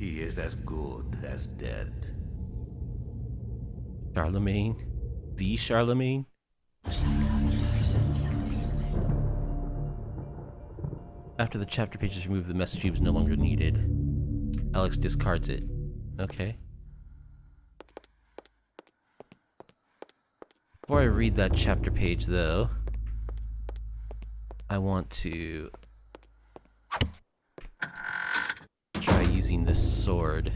He is as good as dead. Charlemagne? The Charlemagne? After the chapter page is removed, the message tube is no longer needed. Alex discards it. Okay. Before I read that chapter page, though, I want to try using this sword.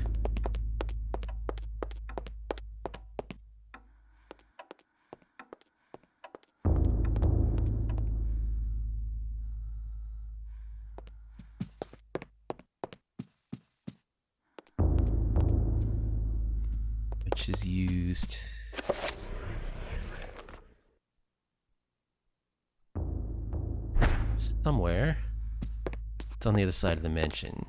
Which is used somewhere. It's on the other side of the mansion.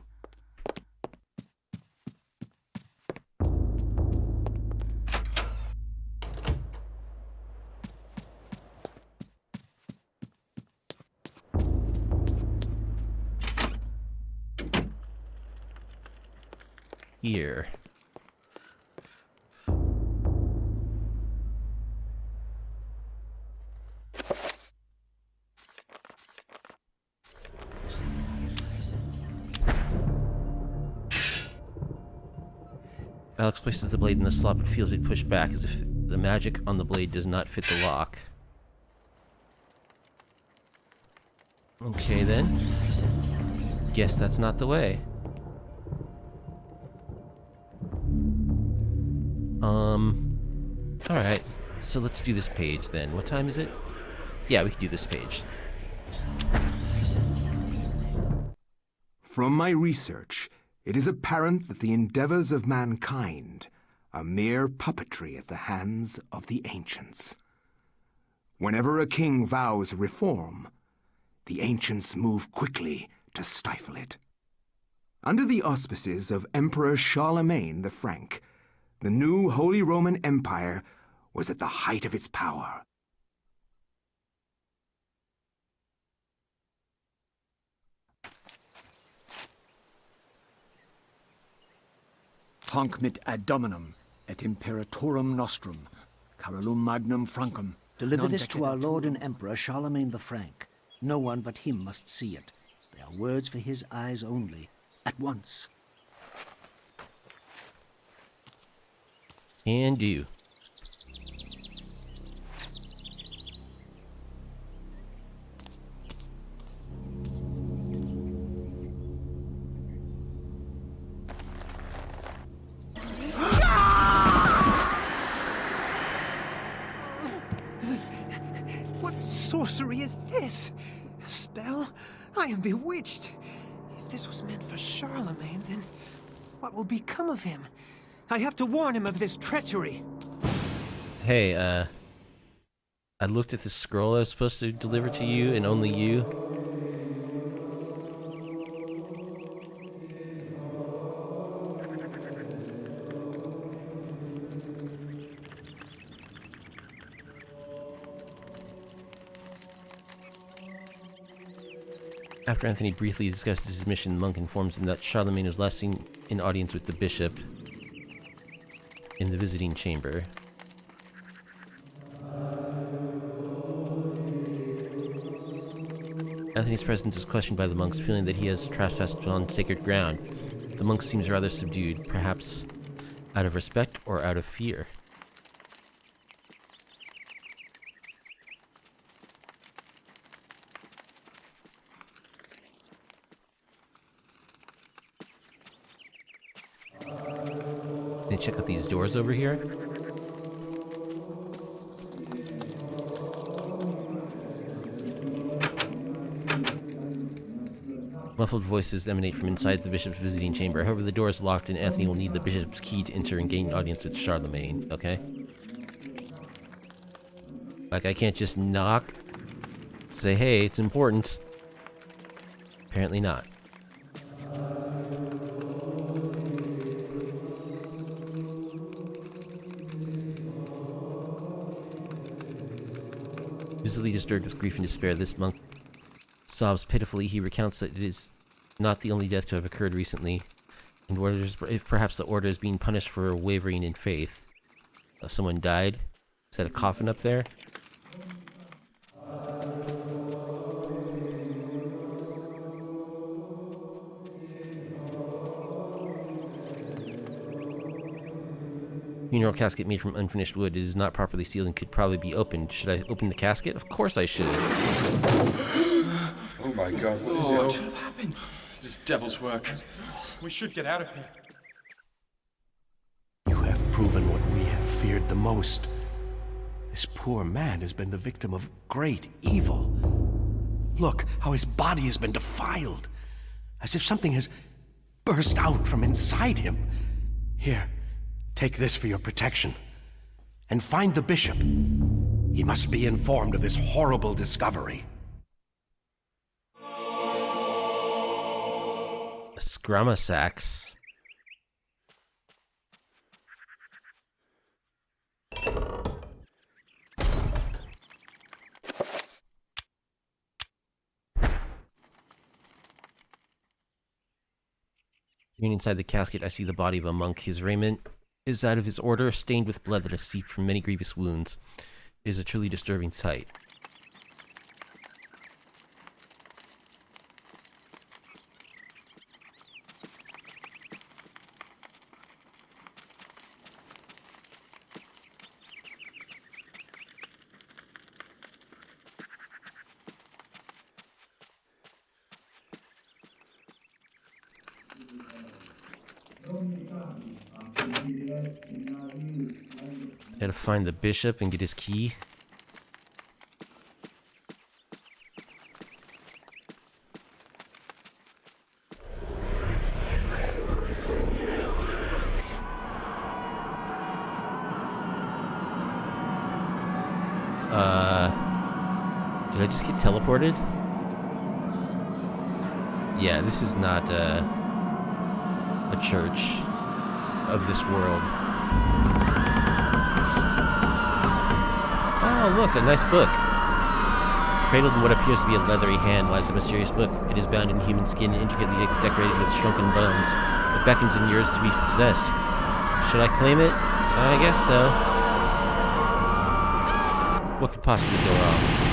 Here. Alex places the blade in the slot but feels it pushed back as if the magic on the blade does not fit the lock. Okay then. Guess that's not the way. Alright, so let's do this page then. What time is it? Yeah, we can do this page. From my research, it is apparent that the endeavors of mankind are mere puppetry at the hands of the ancients. Whenever a king vows reform, the ancients move quickly to stifle it. Under the auspices of Emperor Charlemagne the Frank, the new Holy Roman Empire was at the height of its power. Hanc mit ad dominum et imperatorum nostrum, carolum magnum francum. Deliver this to our Lord and Emperor Charlemagne the Frank. No one but him must see it. They are words for his eyes only. At once. Can do. What sorcery is this? A spell? I am bewitched. If this was meant for Charlemagne, then what will become of him? I have to warn him of this treachery. Hey, I looked at the scroll I was supposed to deliver to you, and only you. After Anthony briefly discusses his mission, the monk informs him that Charlemagne is last seen in audience with the bishop in the visiting chamber. Anthony's presence is questioned by the monks, feeling that he has trespassed on sacred ground. The monk seems rather subdued, perhaps out of respect or out of fear. Can you check out these doors over here? Muffled voices emanate from inside the bishop's visiting chamber. However, the door is locked and Anthony will need the bishop's key to enter and gain audience with Charlemagne, okay? Like, I can't just knock, say, hey, it's important. Apparently not. Visibly disturbed with grief and despair, this monk sobs pitifully. He recounts that it is not the only death to have occurred recently. And if perhaps the order is being punished for wavering in faith. Someone died. Is that a coffin up there? Funeral casket made from unfinished wood. It is not properly sealed and could probably be opened. Should I open the casket? Of course I should. Oh my god, what is What it? happened? This devil's work. We should get out of here. You have proven what we have feared the most. This poor man has been the victim of great evil. Look how his body has been defiled, as if something has burst out from inside him. Here, take this for your protection. And find the bishop. He must be informed of this horrible discovery. Scramasax. Peering inside the casket, I see the body of a monk. His raiment is that of his order, stained with blood that has seeped from many grievous wounds. It is a truly disturbing sight. Gotta find the bishop and get his key. Did I just get teleported? Yeah, this is not a church of this world. Oh, look, a nice book. Cradled in what appears to be a leathery hand lies a mysterious book. It is bound in human skin and intricately decorated with shrunken bones. It beckons in yours to be possessed. Should I claim it? I guess so. What could possibly go wrong?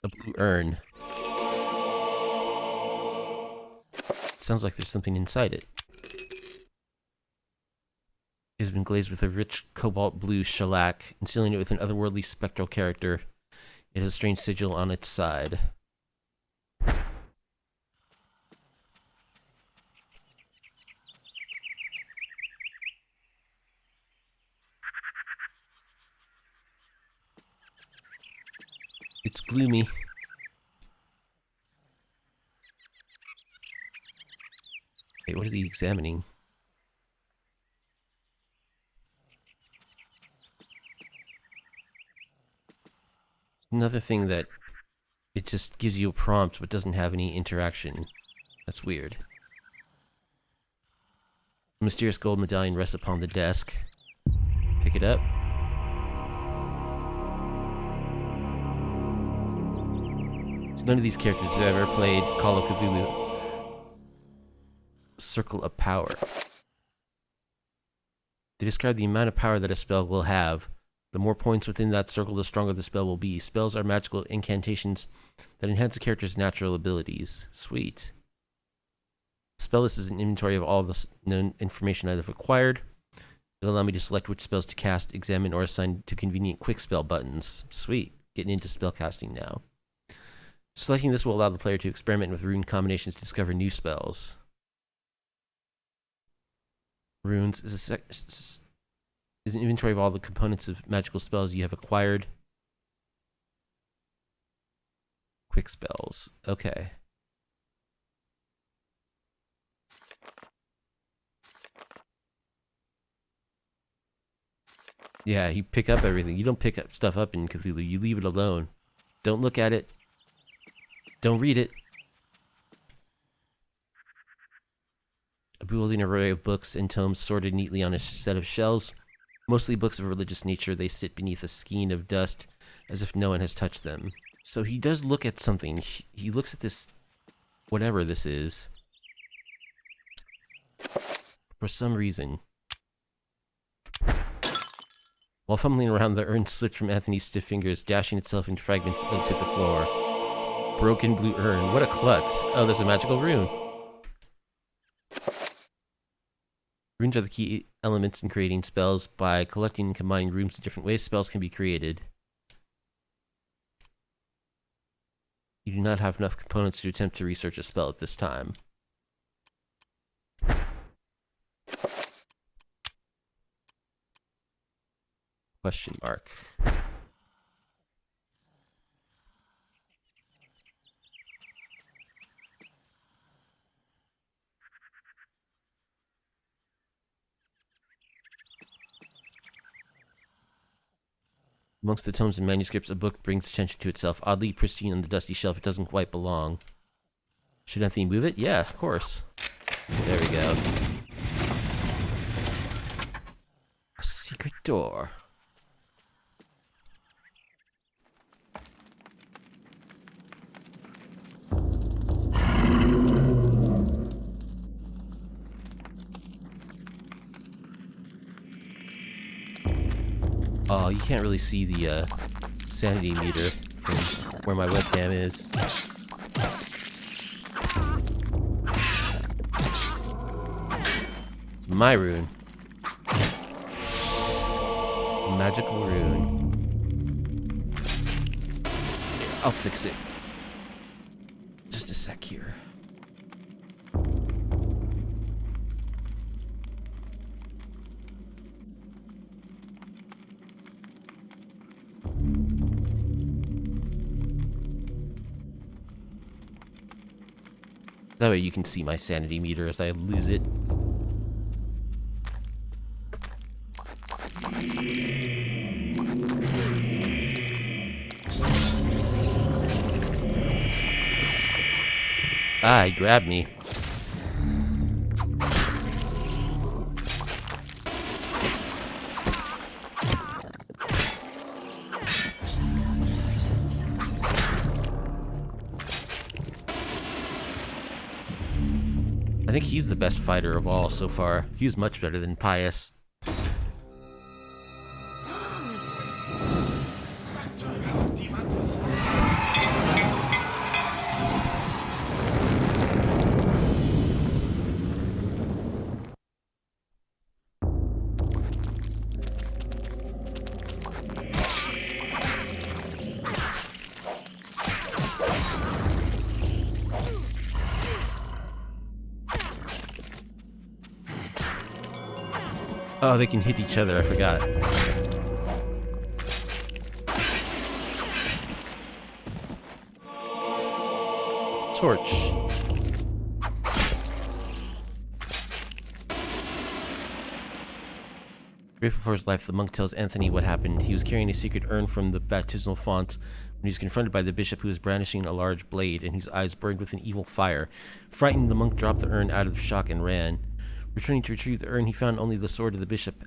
A blue urn. Sounds like there's something inside it. It has been glazed with a rich cobalt blue shellac, and sealing it with an otherworldly spectral character. It has a strange sigil on its side. It's gloomy. Wait, what is he examining? It's another thing that it just gives you a prompt but doesn't have any interaction. That's weird. A mysterious gold medallion rests upon the desk. Pick it up. So none of these characters have ever played Call of Cthulhu. Circle of Power. To describe the amount of power that a spell will have, the more points within that circle, the stronger the spell will be. Spells are magical incantations that enhance a character's natural abilities. Sweet. Spell list is an inventory of all the known information I have acquired. It'll allow me to select which spells to cast, examine, or assign to convenient quick spell buttons. Sweet. Getting into spellcasting now. Selecting this will allow the player to experiment with rune combinations to discover new spells. Runes is an inventory of all the components of magical spells you have acquired. Quick spells. Okay. Yeah, you pick up everything. You don't pick up stuff up in Cthulhu. You leave it alone. Don't look at it. Don't read it. A bewildering array of books and tomes sorted neatly on a set of shelves. Mostly books of religious nature. They sit beneath a skein of dust as if no one has touched them. So he does look at something. He looks at this, whatever this is, for some reason. While fumbling around, the urn slipped from Anthony's stiff fingers, dashing itself into fragments as it hit the floor. Broken blue urn. What a klutz. Oh, there's a magical rune. Runes are the key elements in creating spells. By collecting and combining runes in different ways, spells can be created. You do not have enough components to attempt to research a spell at this time. Question mark. Amongst the tomes and manuscripts, a book brings attention to itself. Oddly pristine on the dusty shelf, it doesn't quite belong. Should Anthony move it? Yeah, of course. There we go. A secret door. Oh, you can't really see the sanity meter from where my webcam is. It's my rune. Magical rune. Here, I'll fix it. Just a sec here. That way you can see my sanity meter as I lose it. Ah, he grabbed me. I think he's the best fighter of all so far. He was much better than Pius. Oh, they can hit each other, I forgot. Torch. Grateful for his life, the monk tells Anthony what happened. He was carrying a secret urn from the baptismal font when he was confronted by the bishop, who was brandishing a large blade and whose eyes burned with an evil fire. Frightened, the monk dropped the urn out of shock and ran. Returning to retrieve the urn, he found only the sword of the bishop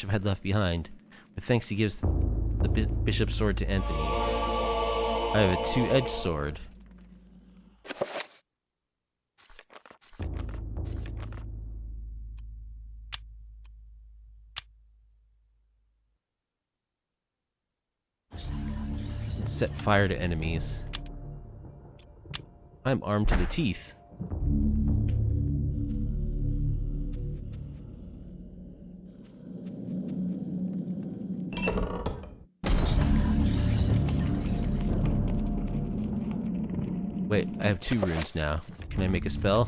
had left behind. With thanks, he gives the bishop's sword to Anthony. I have a two-edged sword. Set fire to enemies. I'm armed to the teeth. Wait, I have 2 runes now. Can I make a spell?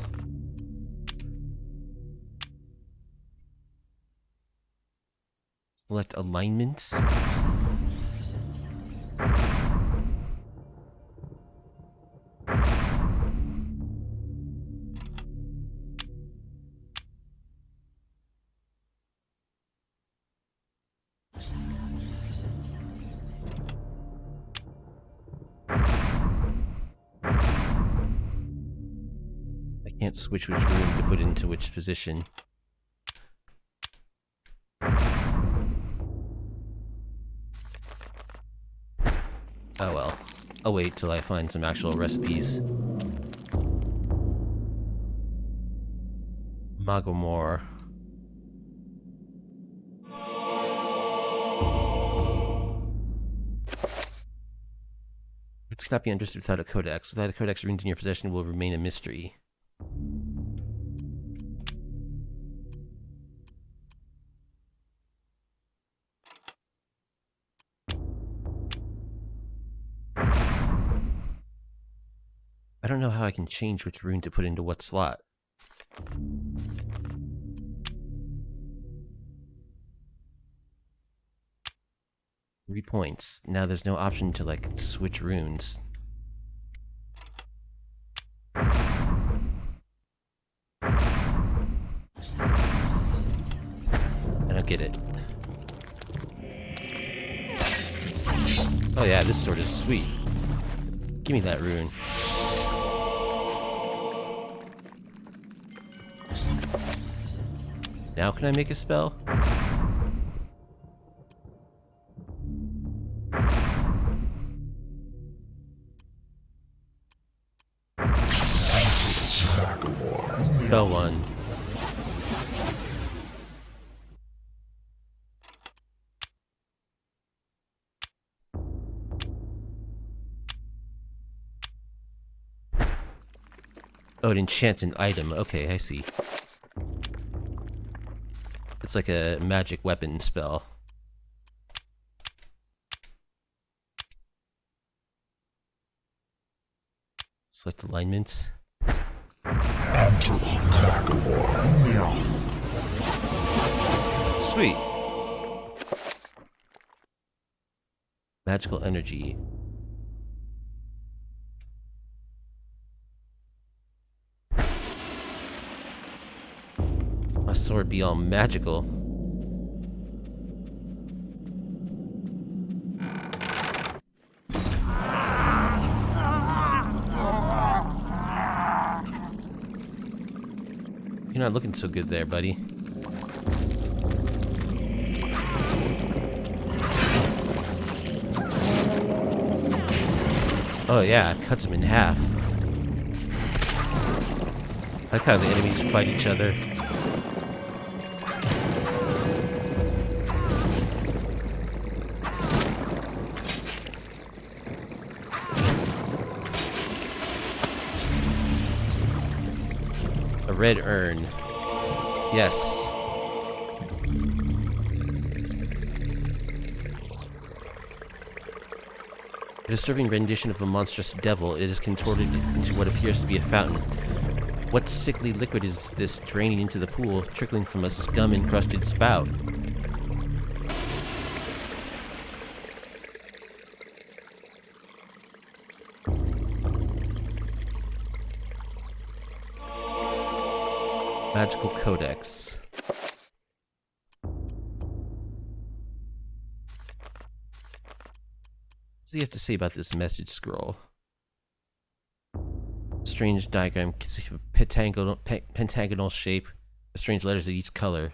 Select alignments. Can't switch which room to put into which position. Oh well. I'll wait till I find some actual recipes. Magomor. It cannot be understood without a codex. Without a codex, runes in your possession will remain a mystery. I don't know how I can change which rune to put into what slot. 3 points. Now there's no option to, like, switch runes. I don't get it. Oh yeah, this sword is sweet. Give me that rune. Now can I make a spell? Spell one. Oh, it enchants an item. Okay, I see. It's like a magic weapon spell. Select alignment. Sweet. Magical energy. My sword be all magical. You're not looking so good there, buddy. Oh yeah, it cuts him in half. I like how the enemies fight each other. A red urn. Yes. A disturbing rendition of a monstrous devil, it is contorted into what appears to be a fountain. What sickly liquid is this draining into the pool, trickling from a scum-encrusted spout? Magical Codex. What does he have to say about this message scroll? Strange diagram consists of a pentagonal shape, with strange letters of each color.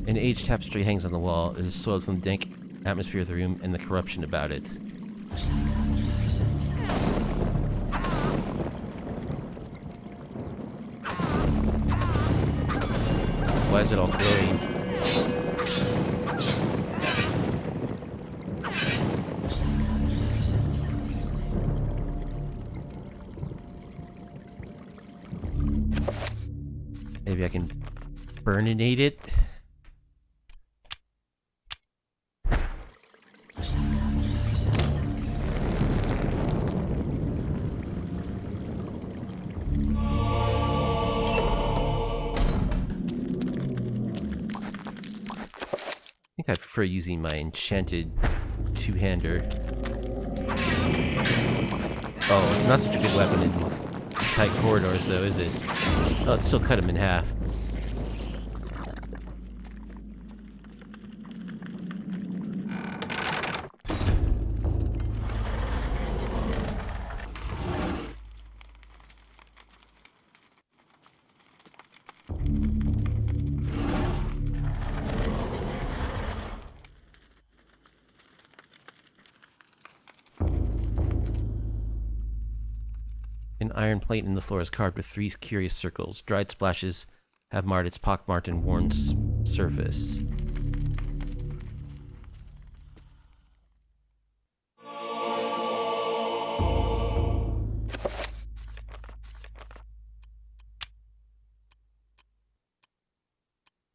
An aged tapestry hangs on the wall. It is soiled from the dank atmosphere of the room and the corruption about it. Why is it all glowing? Maybe I can burninate it? I think I prefer using my enchanted two-hander. Oh, not such a good weapon in tight corridors though, is it? Oh, it still cut him in half. An iron plate in the floor is carved with 3 curious circles. Dried splashes have marred its pockmarked and worn surface.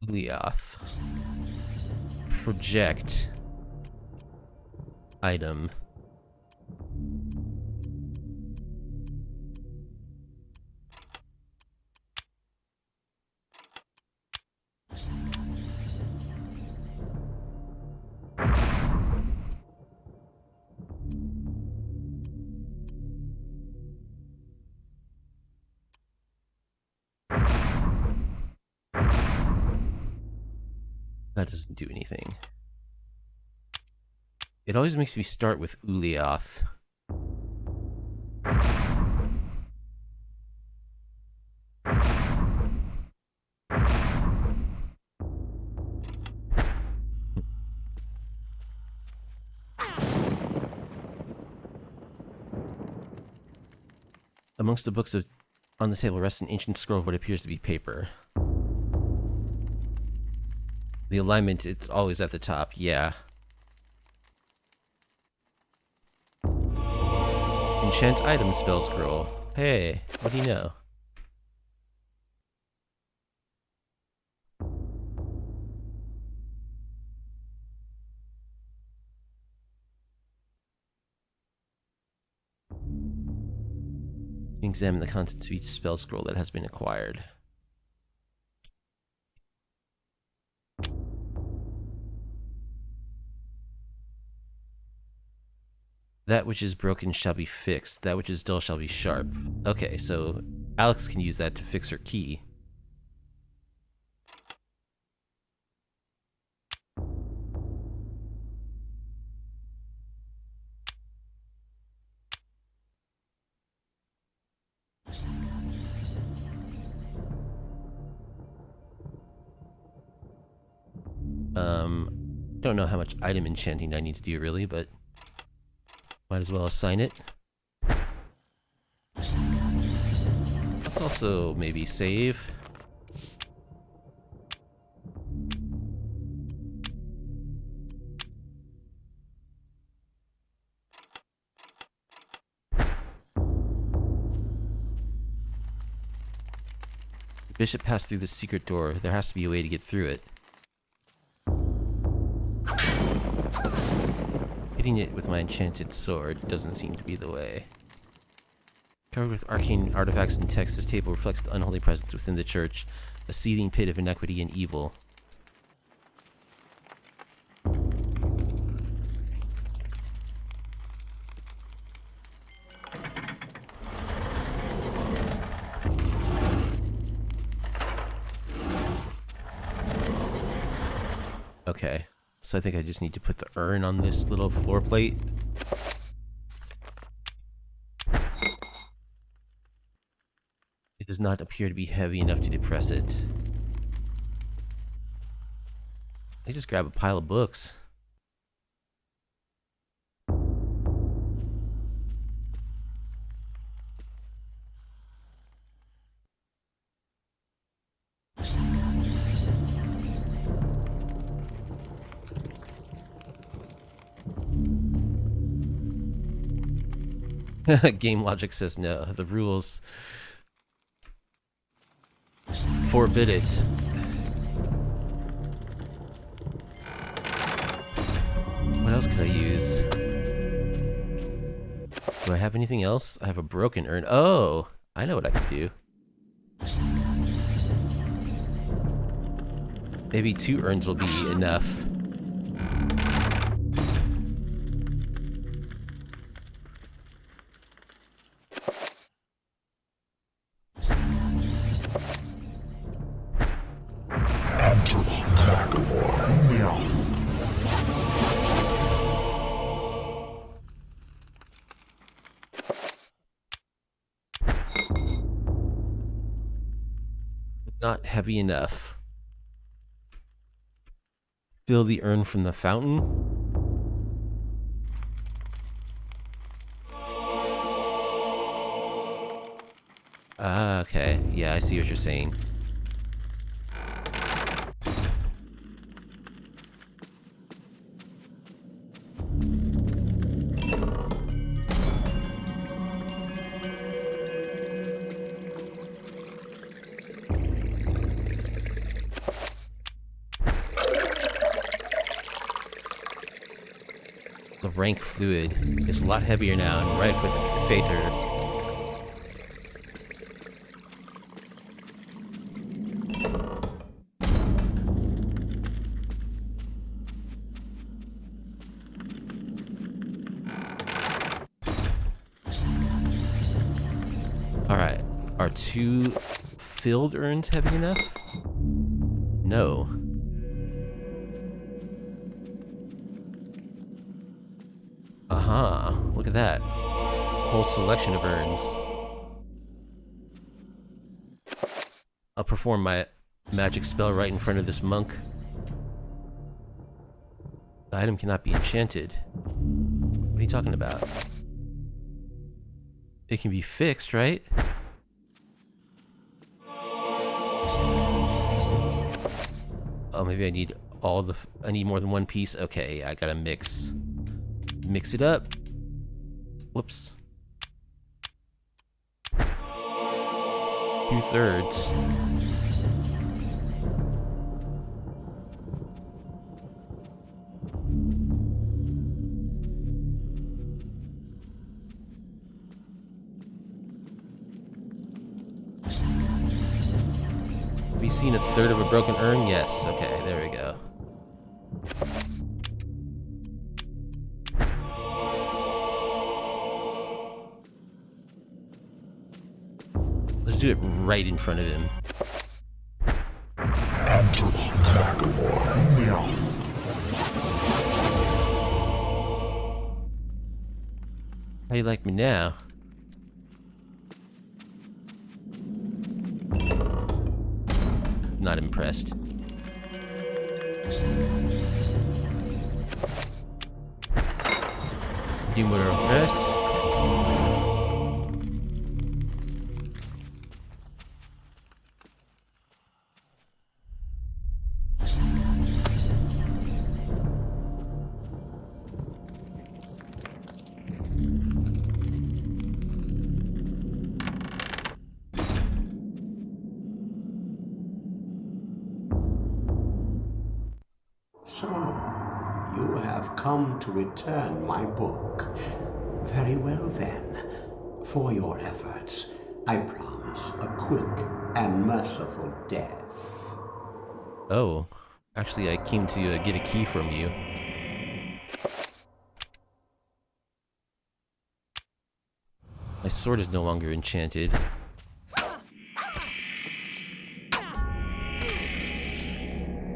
Leoth. Project. Item. That doesn't do anything. It always makes me start with Ulioth. Amongst the books on the table rests an ancient scroll of what appears to be paper. The alignment, it's always at the top, yeah. Enchant item spell scroll. Hey, what do you know? Examine the contents of each spell scroll that has been acquired. That which is broken shall be fixed. That which is dull shall be sharp. Okay, so Alex can use that to fix her key. Don't know how much item enchanting I need to do really, but might as well assign it. Let's also maybe save. Bishop passed through the secret door. There has to be a way to get through it. Hitting it with my enchanted sword doesn't seem to be the way. Covered with arcane artifacts and text, this table reflects the unholy presence within the church, a seething pit of inequity and evil. Okay, so I think I just need to put the urn on this little floor plate. It does not appear to be heavy enough to depress it. I just grab a pile of books. Game logic says no. The rules forbid it. What else could I use? Do I have anything else? I have a broken urn. Oh, I know what I can do. Maybe 2 urns will be enough. Not heavy enough. Fill the urn from the fountain. Ah, okay. Yeah, I see what you're saying. The rank fluid is a lot heavier now and rife with fater. Alright, are 2 filled urns heavy enough? No. Aha, look at that. A whole selection of urns. I'll perform my magic spell right in front of this monk. The item cannot be enchanted. What are you talking about? It can be fixed, right? Oh, maybe I need all the... I need more than one piece? Okay, I gotta mix it up. Whoops. 2/3. Have you seen 1/3 of a broken urn? Yes. Okay, there we go. Let's do it right in front of him. How you like me now? Not impressed. Humor of Thres. So, you have come to return my book. Very well then. For your efforts, I promise a quick and merciful death. Oh, actually I came to get a key from you. My sword is no longer enchanted.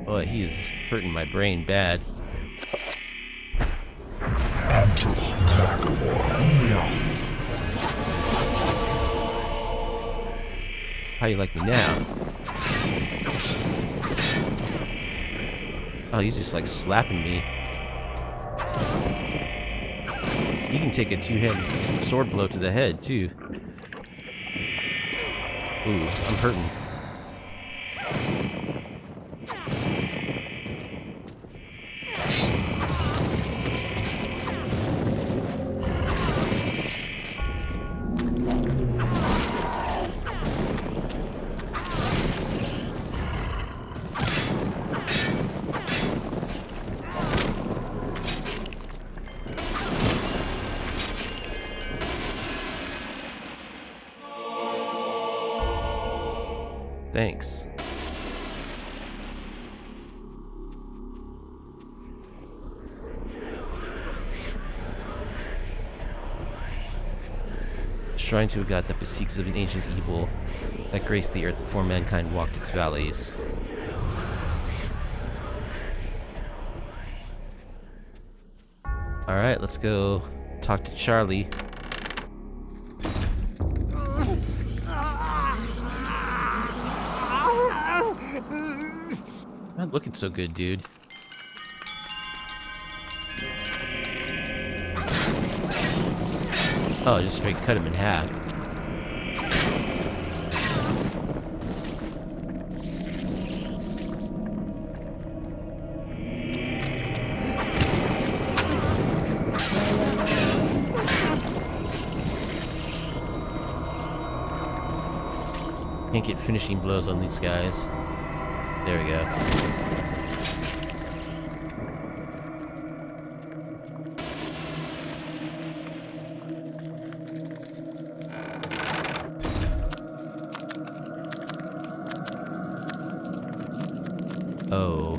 Boy, he is hurting my brain bad. How you like me now? Oh, he's just like slapping me. You can take a 2-hand sword blow to the head, too. Ooh, I'm hurting. Thanks. Shrine to a god that bespeaks of an ancient evil that graced the earth before mankind walked its valleys. Alright, let's go talk to Charlie. Not looking so good, dude. Oh, just straight cut him in half. Can't get finishing blows on these guys. There we go. Oh.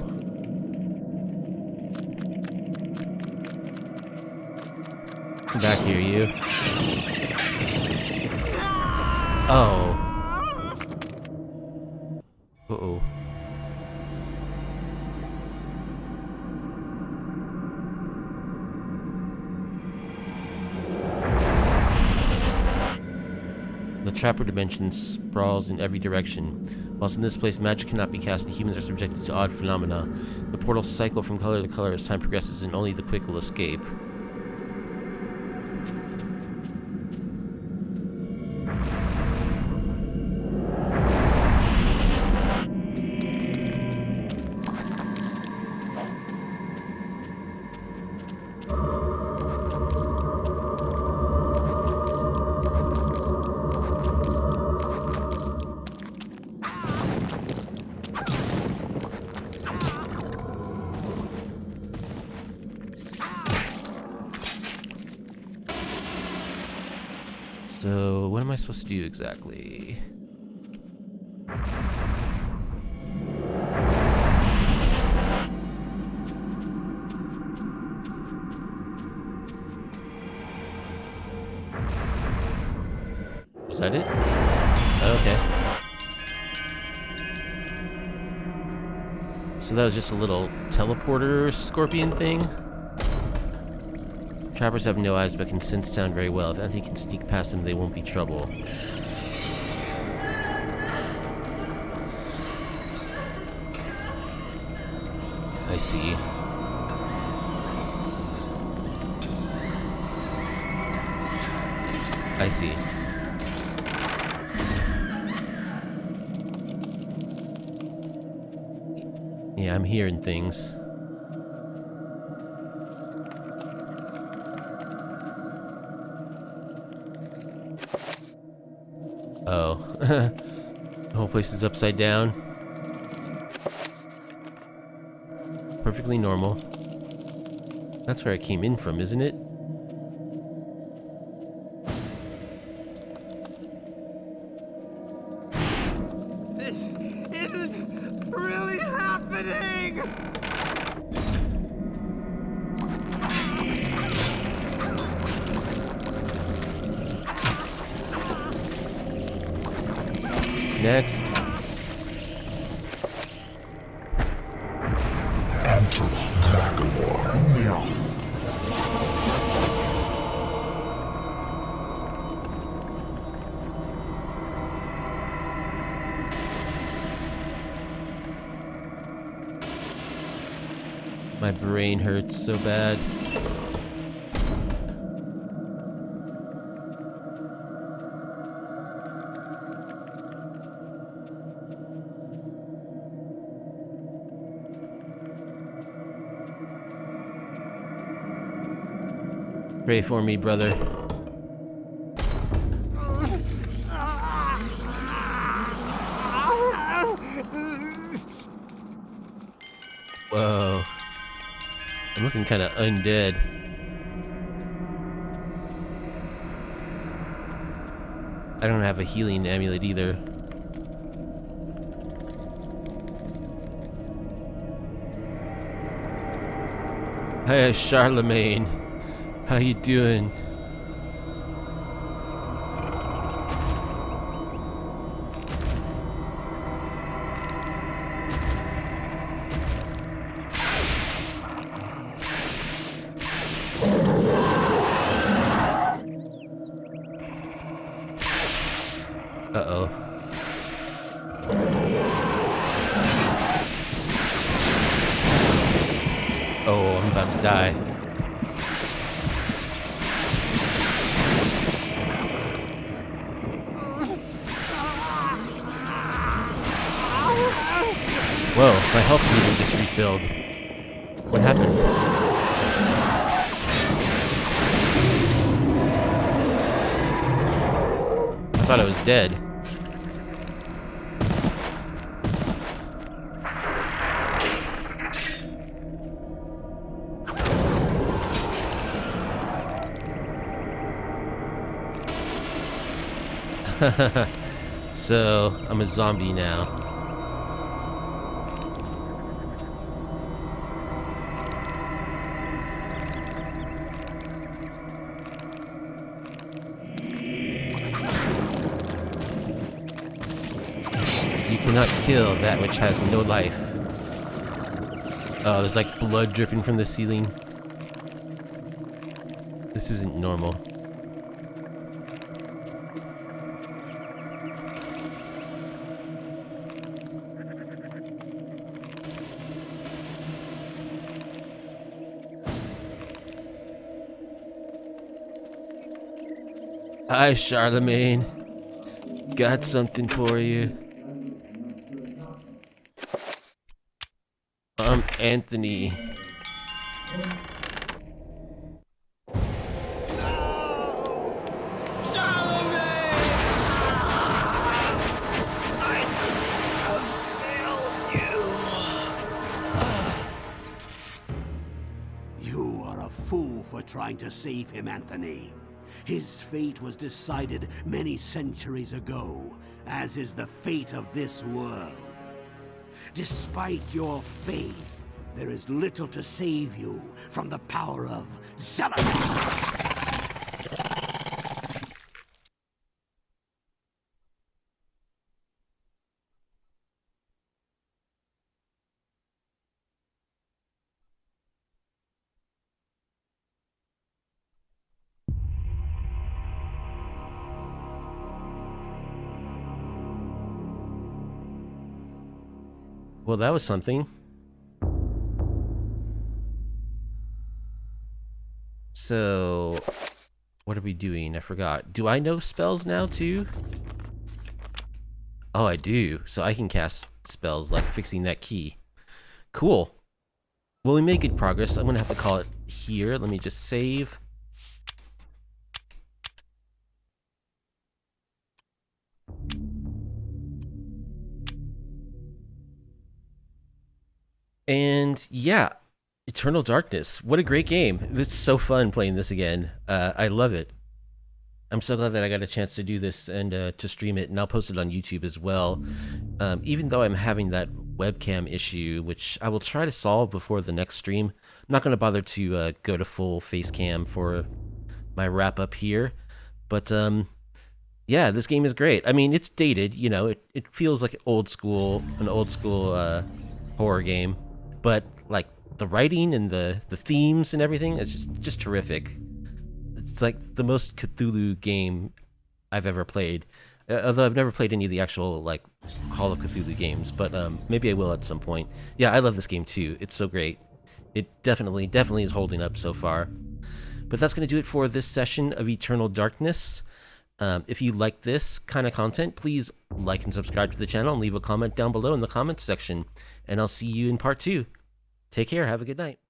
Come back here, you. Oh. Uh-oh. The trapper dimension sprawls in every direction. Whilst in this place magic cannot be cast and humans are subjected to odd phenomena, the portals cycle from color to color as time progresses and only the quick will escape. So, what am I supposed to do exactly? Was that it? Okay. So that was just a little teleporter scorpion thing? Trappers have no eyes but can sense sound very well. If anything can sneak past them, they won't be trouble. I see. I see. Yeah, I'm hearing things. Oh. The whole place is upside down. Perfectly normal. That's where I came in from, isn't it? This isn't really happening! Next. My brain hurts so bad. Pray for me, brother. Whoa. I'm looking kind of undead. I don't have a healing amulet either. Hey, Charlemagne. How you doing? Uh-oh. Oh, I'm about to die. Whoa, my health meter just refilled. What happened? I thought I was dead. So, I'm a zombie now. You cannot kill that which has no life. Oh, there's like blood dripping from the ceiling. This isn't normal. Hi, Charlemagne. Got something for you. I'm Anthony. You are a fool for trying to save him, Anthony. His fate was decided many centuries ago, as is the fate of this world. Despite your faith, there is little to save you from the power of Sanity. Well, that was something. So, what are we doing? I forgot. Do I know spells now, too? Oh, I do. So I can cast spells like fixing that key. Cool. Well, we made good progress. I'm going to have to call it here. Let me just save. And yeah, Eternal Darkness. What a great game. It's so fun playing this again. I love it. I'm so glad that I got a chance to do this and to stream it, and I'll post it on YouTube as well. Even though I'm having that webcam issue, which I will try to solve before the next stream. I'm not going to bother to go to full face cam for my wrap up here. But yeah, this game is great. I mean, it's dated, you know, it feels like an old school horror game. But like the writing and the themes and everything is just terrific. It's like the most Cthulhu game I've ever played. Although I've never played any of the actual like Call of Cthulhu games, but maybe I will at some point. Yeah, I love this game too. It's so great. It definitely is holding up so far. But that's going to do it for this session of Eternal Darkness. If you like this kind of content, please like and subscribe to the channel and leave a comment down below in the comments section. And I'll see you in part 2. Take care. Have a good night.